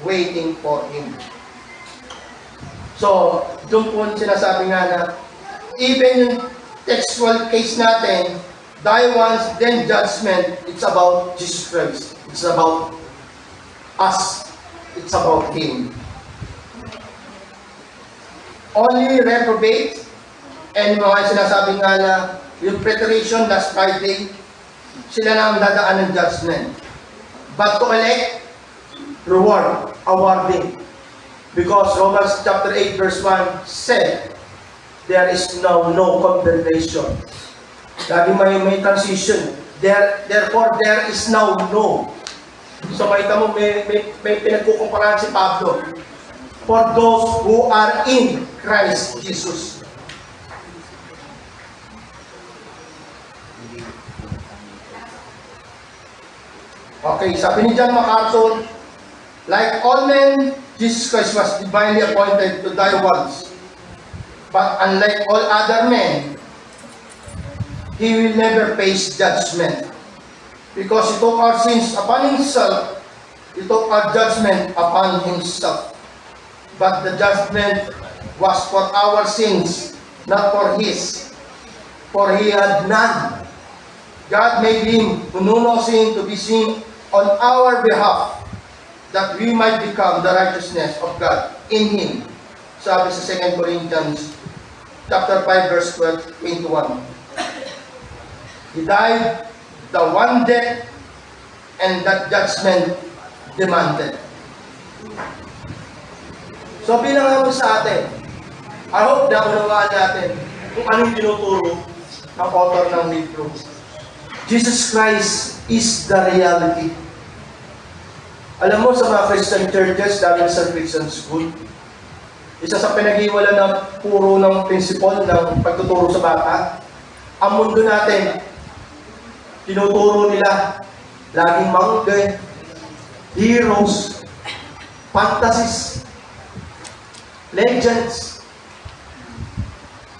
waiting for Him. So, doon po sinasabi nga na, even yung textual case natin, die once, then judgment, it's about Jesus Christ. It's about us. It's about Him. Only reprobate, and mga sinasabi nga na, yung preparation last Friday, sila na ang dadaan ng judgment. But to elect, reward, awarding. Because Romans chapter 8 verse 1 said, there is now no condemnation. Lagi may transition. Therefore, there is now no. So, makita mo, may pinagkukumparahan si Pablo. For those who are in Christ Jesus. Okay, sabi ni John MacArthur, like all men, Jesus Christ was divinely appointed to die once. But unlike all other men, He will never face judgment. Because He took our sins upon Himself, He took our judgment upon Himself. But the judgment was for our sins, not for His. For He had none. God made Him who knew no sin to be sin on our behalf, that we might become the righteousness of God in Him. Sabi sa 2 Corinthians chapter 5 verse 21. He died the one death, and that judgment demanded. So bilang sa atin, I hope na unawaan natin kung anong tinuturo ng author ng libro. Jesus Christ is the reality. Alam mo, sa mga Christian churches, dahil sa Christian school, isa sa pinag-iwala ng puro ng principle ng pagtuturo sa bata, ang mundo natin, tinuturo nila laging mangge, heroes, fantasies, legends.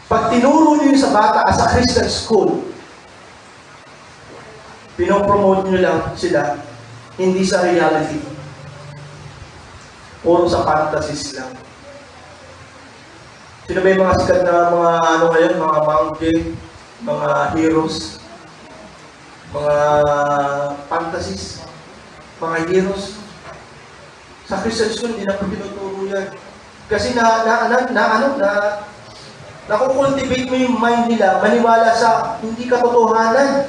Pag tinuro niyo sa bata as a Christian school, pinopromote niyo lang sila, hindi sa reality. Puro sa fantasies lang. Sino ba yung mga sikat na mga ano ngayon, mga mountain, mga heroes, mga fantasies, mga heroes? Sa Christian school, hindi na po tinuturo yan. Kasi nakukultivate mo yung mind nila, maniwala sa hindi katotohanan.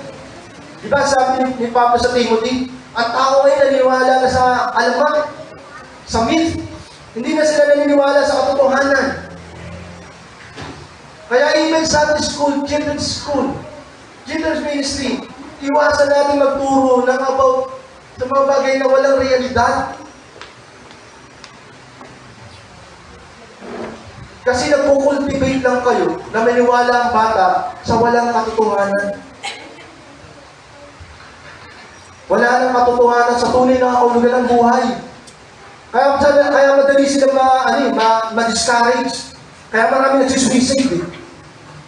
Diba sabi ni Papa sa Timothy, ang tao ay naniniwala na sa alamat, sa myth. Hindi na sila naniniwala sa katotohanan. Kaya even Sunday school, children's ministry, iwasan natin magturo ng about sa mga bagay na walang realidad. Kasi nagkukultivate lang kayo na maniwala ang bata sa walang katotohanan. Wala nang katotohanan sa tunay na kahulugan ng buhay. Kaya madali silang ma-discourage. Kaya marami nagsisuicide.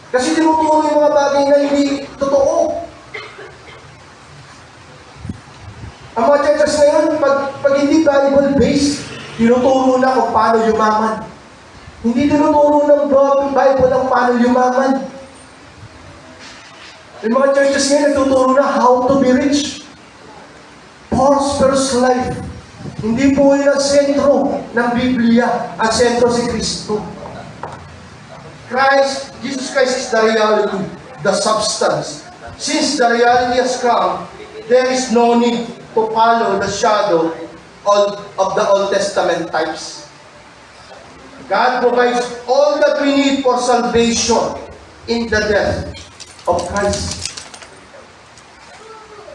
Kasi tinuturo yung mga bagay na hindi totoo. Ang mga churches ngayon, pag hindi Bible-based, tinuturo na kung paano yumaman. Hindi tinuturo ng Bible ang paano yumaman. Yung mga churches ngayon, nagtuturo na how to be rich. Prosperous life. Hindi po yun ang sentro ng Biblia. Ang sentro si Kristo. Jesus Christ is the reality, the substance. Since the reality has come, there is no need to follow the shadow of the Old Testament types. God provides all that we need for salvation in the death of Christ.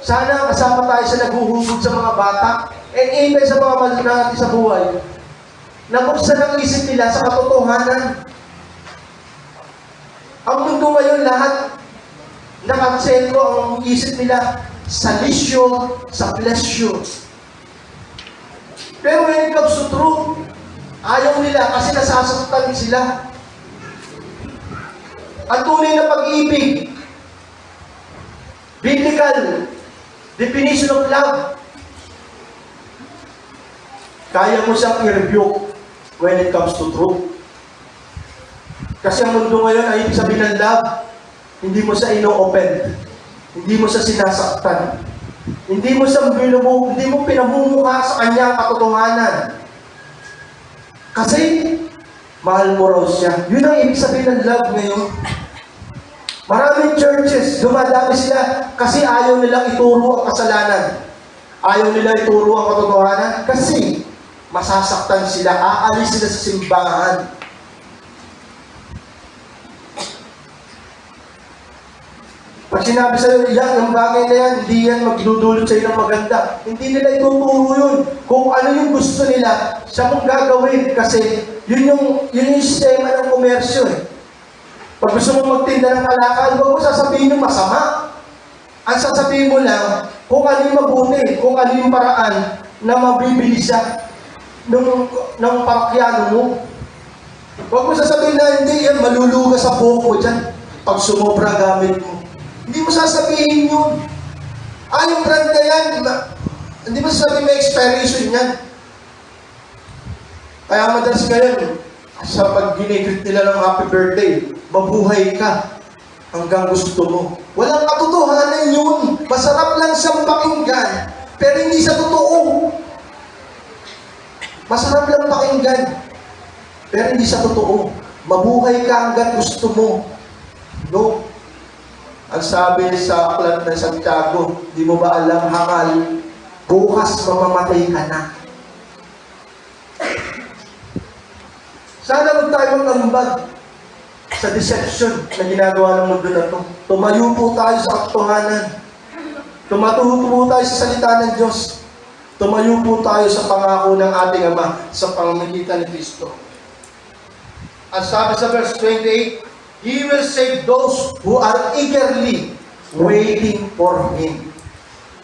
Sana kasama tayo sa naghuhubog sa mga bata and amen sa mga mahal natin sa buhay. Nabuksan ang isip nila sa katotohanan. Ang mundo ngayon lahat nakasentro ang isip nila sa lisyo, sa pleasure. Pero when it comes to truth, ayaw nila kasi nasasaktan sila. Ang tunay na pag-ibig, biblical definition of love, kaya mo siyang i-rebuke when it comes to truth. Kasi ang mundo ngayon ay ibig sabihin ng love, hindi mo siya ino-offend, hindi mo siya sinasaktan, hindi mo pinamumukha sa kanya ang katotohanan. Kasi mahal mo raw siya. Yun ang ibig sabihin ng love ngayon. Maraming churches, dumadami sila kasi ayaw nilang ituro ang kasalanan. Ayaw nila ituro ang katotohanan kasi masasaktan sila, aalis sila sa simbahan. Pag sinabi sa'yo, ang bagay na yan, hindi yan magdudulot sa'yo ng maganda. Hindi nila ituturo yun. Kung ano yung gusto nila, siya mong gagawin. Kasi yun yung sistema ng komersyo eh. Pag gusto mo magtinda ng kalakal, huwag mo sasabihin yung masama. Ang sasabihin mo lang, kung ano yung mabuti, kung ano yung paraan na mabibili siya ng parakyano mo. Huwag mo sasabihin na hindi yan, maluluga sa buhok mo dyan pag sumobra gamit mo. Hindi mo sasabihin yun. Yung brand na yan, hindi mo sasabihin may expiration yan. Kaya madalas ngayon, sa pag ginigit nila ng happy birthday, mabuhay ka hanggang gusto mo. Walang katotohanan yun. Masarap lang siyang pakinggan, pero hindi sa totoo. Masarap lang pakinggan, pero hindi sa totoo. Mabuhay ka hanggang gusto mo. No? Ang sabi sa aklat ng Santiago, di mo ba alam, hangal, bukas mamamatay ka na. Sana huwag tayo magambag sa deception na ginagawa ng mundo na to. Tumayo po tayo sa katotohanan. Tumatuho po tayo sa salita ng Diyos. Tumayo po tayo sa pangako ng ating Ama sa pamamagitan ni Kristo. Ang sabi sa verse 28, He will save those who are eagerly waiting for Him.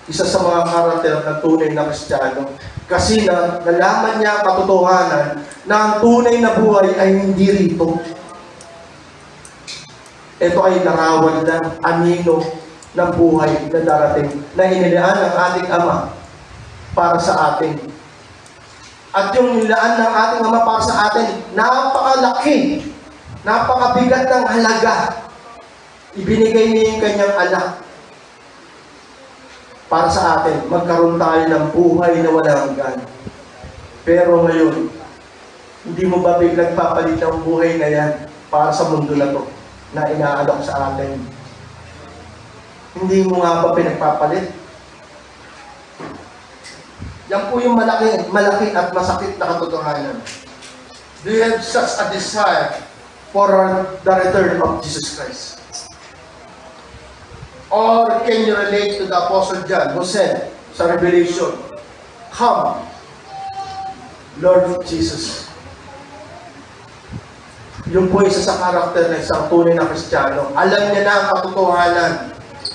Isa sa mga karakter ng tunay na Kristiyano. Kasi nalaman niya katotohanan na ang tunay na buhay ay hindi rito. Ito ay larawan ng anino ng buhay na darating na inilaan ng ating Ama para sa atin. At yung nilaan ng ating Ama para sa atin, napakalaki, napakabigat ng halaga. Ibinigay niya yung kanyang anak para sa atin. Magkaroon tayo ng buhay na walang hanggan. Pero ngayon, hindi mo ba biglang papalit ang buhay na yan para sa mundo na to na inaalok sa atin? Hindi mo nga ba pinagpapalit? Yan po yung malaki at masakit na katotohanan. Do you have such a desire for the return of Jesus Christ? Or can you relate to the Apostle John who said sa Revelation, Come, Lord Jesus. Yung po isa sa karakter ng isang tunay na Kristiyano. Alam niya na ang katotohanan.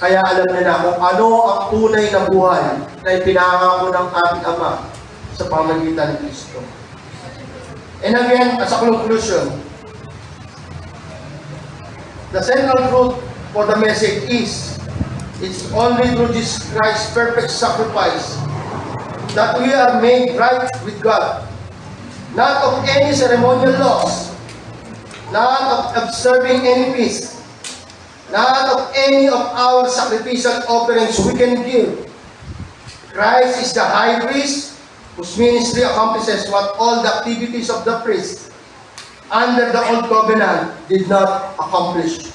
Kaya alam niya na kung ano ang tunay na buhay na ipinangako ng ating Ama sa pamamagitan ni Kristo. And again, as a conclusion, the central truth for the message is, it's only through Jesus Christ's perfect sacrifice that we are made right with God. Not of any ceremonial laws, not of observing any feast, not of any of our sacrificial offerings we can give. Christ is the high priest whose ministry accomplishes what all the activities of the priest under the old covenant did not accomplish.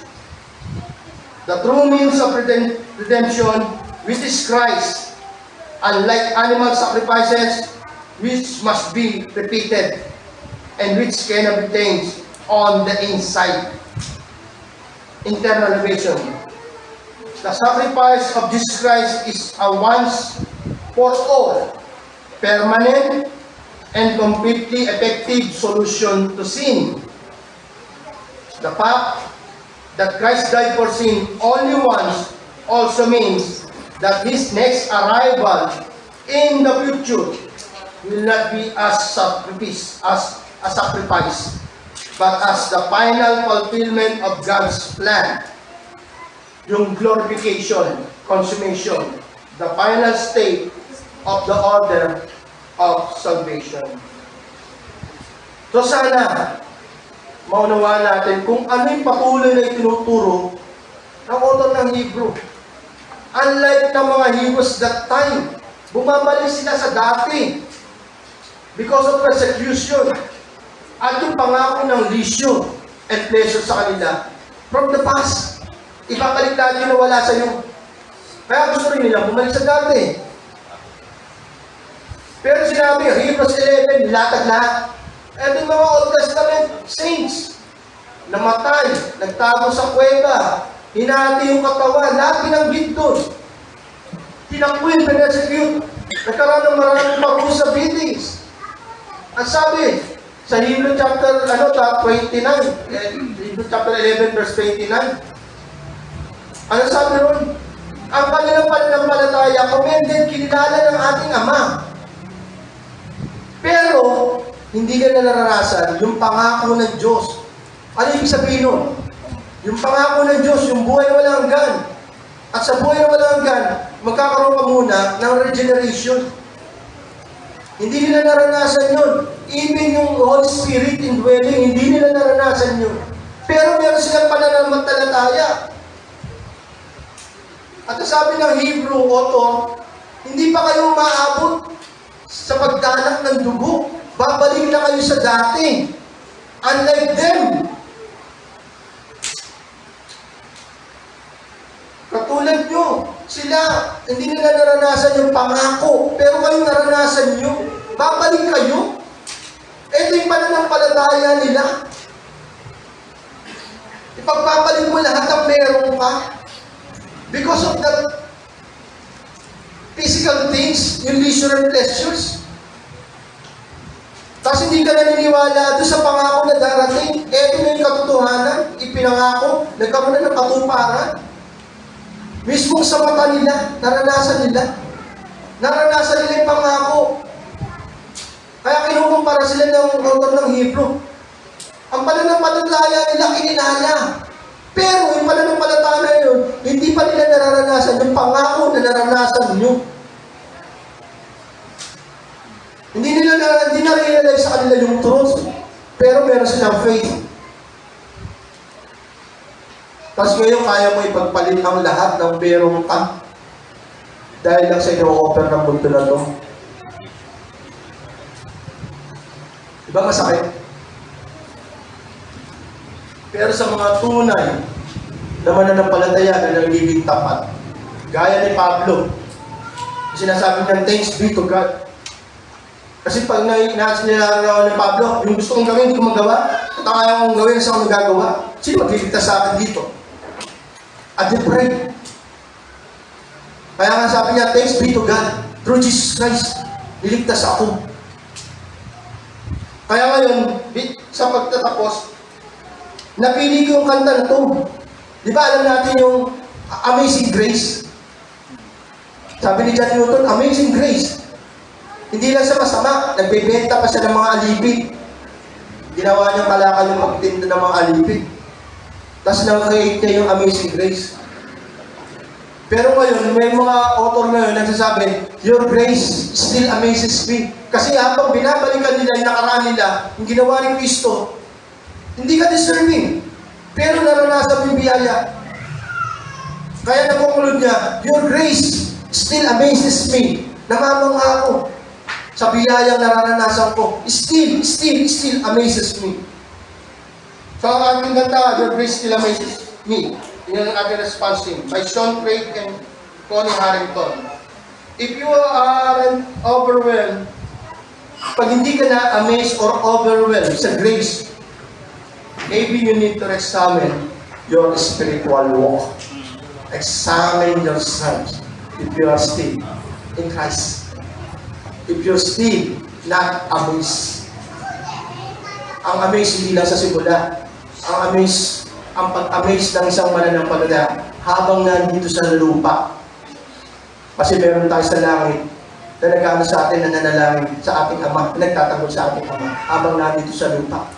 The true means of redemption, which is Christ, unlike animal sacrifices, which must be repeated and which cannot be changed on the inside. Internal revelation. The sacrifice of Jesus Christ is a once for all, permanent and completely effective solution to sin. The fact that Christ died for sin only once also means that His next arrival in the future will not be as a sacrifice, but as the final fulfillment of God's plan. Yung glorification, consummation, the final state of the order of salvation. So sana, maunawaan natin kung ano yung patuloy na itinuturo ng author ng Hebrew. Unlike ng mga Hebrews that time, bumabalik sila sa dati because of persecution at yung pangako ng leisure and pleasure sa kanila from the past. Ibabalik natin na wala sa iyo. Kaya gusto rin nila bumalik sa dati. Pero sinabi, Hebrews 11, nilatag lahat. Ito yung mga Old Testament saints. Namatay, nagtago sa kuweba, hinati yung katawan, lahat binanggit doon. Tinangwil, pinesecute, nagkaroon ng maraming parusa beatings. Ang sabi, sa Hebrew chapter 29, Hebrew chapter 11 verse 29, ano sabi ron? Ang kanilang pananampalataya, commended, kinilala ng ating Ama. Pero, hindi ka na naranasan yung pangako ng Diyos. Ano ibig sabihin nun? Yung pangako ng Diyos, yung buhay na walang hanggan. At sa buhay na walang hanggan, magkakaroon ka muna ng regeneration. Hindi nila naranasan yun. Even yung Holy Spirit indwelling, hindi nila naranasan yun. Pero meron silang pananampalataya. At sabi ng Hebrew author, hindi pa kayo maabot sa pagdanak ng dugo. Babalik na kayo sa dati. Unlike them. Katulad nyo, sila, hindi nila naranasan yung pangako, pero kayo naranasan nyo. Babalik kayo. Ito yung pananampalataya nila. Ipagpapalit mo lahat ng meron ka because of that physical things, yung leisure and pleasures. Tapos hindi ka naniniwala doon sa pangako na darating. Eto na yung katotohanan, ipinangako, nagkaroon na ng katuparan. Mismo sa mata nila, naranasan nila. Naranasan nila yung pangako. Kaya kinukumpara sila ng author ng Hebrew. Ang pananampalataya nila, ininala. Pero yung pananampalataya yun, hindi pa nila nararanasan yung pangako na naranasan nyo. Hindi na-realize sa kanila yung truth, pero meron silang faith. Tapos ngayon, kaya mo ipagpalit ang lahat ng perong ka dahil lang sa ino-offer ng mundo na to. Diba masakit? Pero sa mga tunay na mananampalataya na nagiging tapat, gaya ni Pablo, sinasabi niya, thanks be to God. Kasi pag nilarawan ni Pablo, yung gusto kong gawin, hindi ko magawa. At ang ayaw kong gawin, saan ko nagagawa? Sino magliligtas sa akin dito? At they pray. Kaya nga sabi niya, thanks be to God. Through Jesus Christ, niligtas ako. Kaya ngayon, sa pagtatapos, napili ko yung kanta na to. Di ba alam natin yung Amazing Grace? Sabi ni John Newton, Amazing Grace. Hindi lang sa masama, nagbebenta pa siya ng mga alipid. Ginawa niyang kalakal yung pagtinda ng mga alipid. Tapos na-create niya yung Amazing Grace. Pero ngayon, may mga author ngayon nagsasabi, your grace still amazes me. Kasi habang binabalikan nila yung nakaraan nila, yung ginawa ni Kristo, hindi ka deserving. Pero naranasan mo yung biyaya. Kaya nakukulod niya, your grace still amazes me. Namamangha ako sa biyayang nararanasan ko. Still amazes me. So ang ating ganda, your grace still amazes me. Yun ang ating response team. By Sean Craig and Connie Harrington. If you are overwhelmed, pag hindi ka na amazed or overwhelmed sa grace, maybe you need to examine your spiritual walk. Examine yourself if you are still in Christ. If you're still not amazed. Ang amazed hindi lang sa simula. Ang pag-amaze ng isang mananampalataya habang nandito sa lupa. Kasi meron tayo sa langit na nag-ano sa atin na nanalangin sa ating Ama, nagtatanggol sa ating Ama habang nandito sa lupa.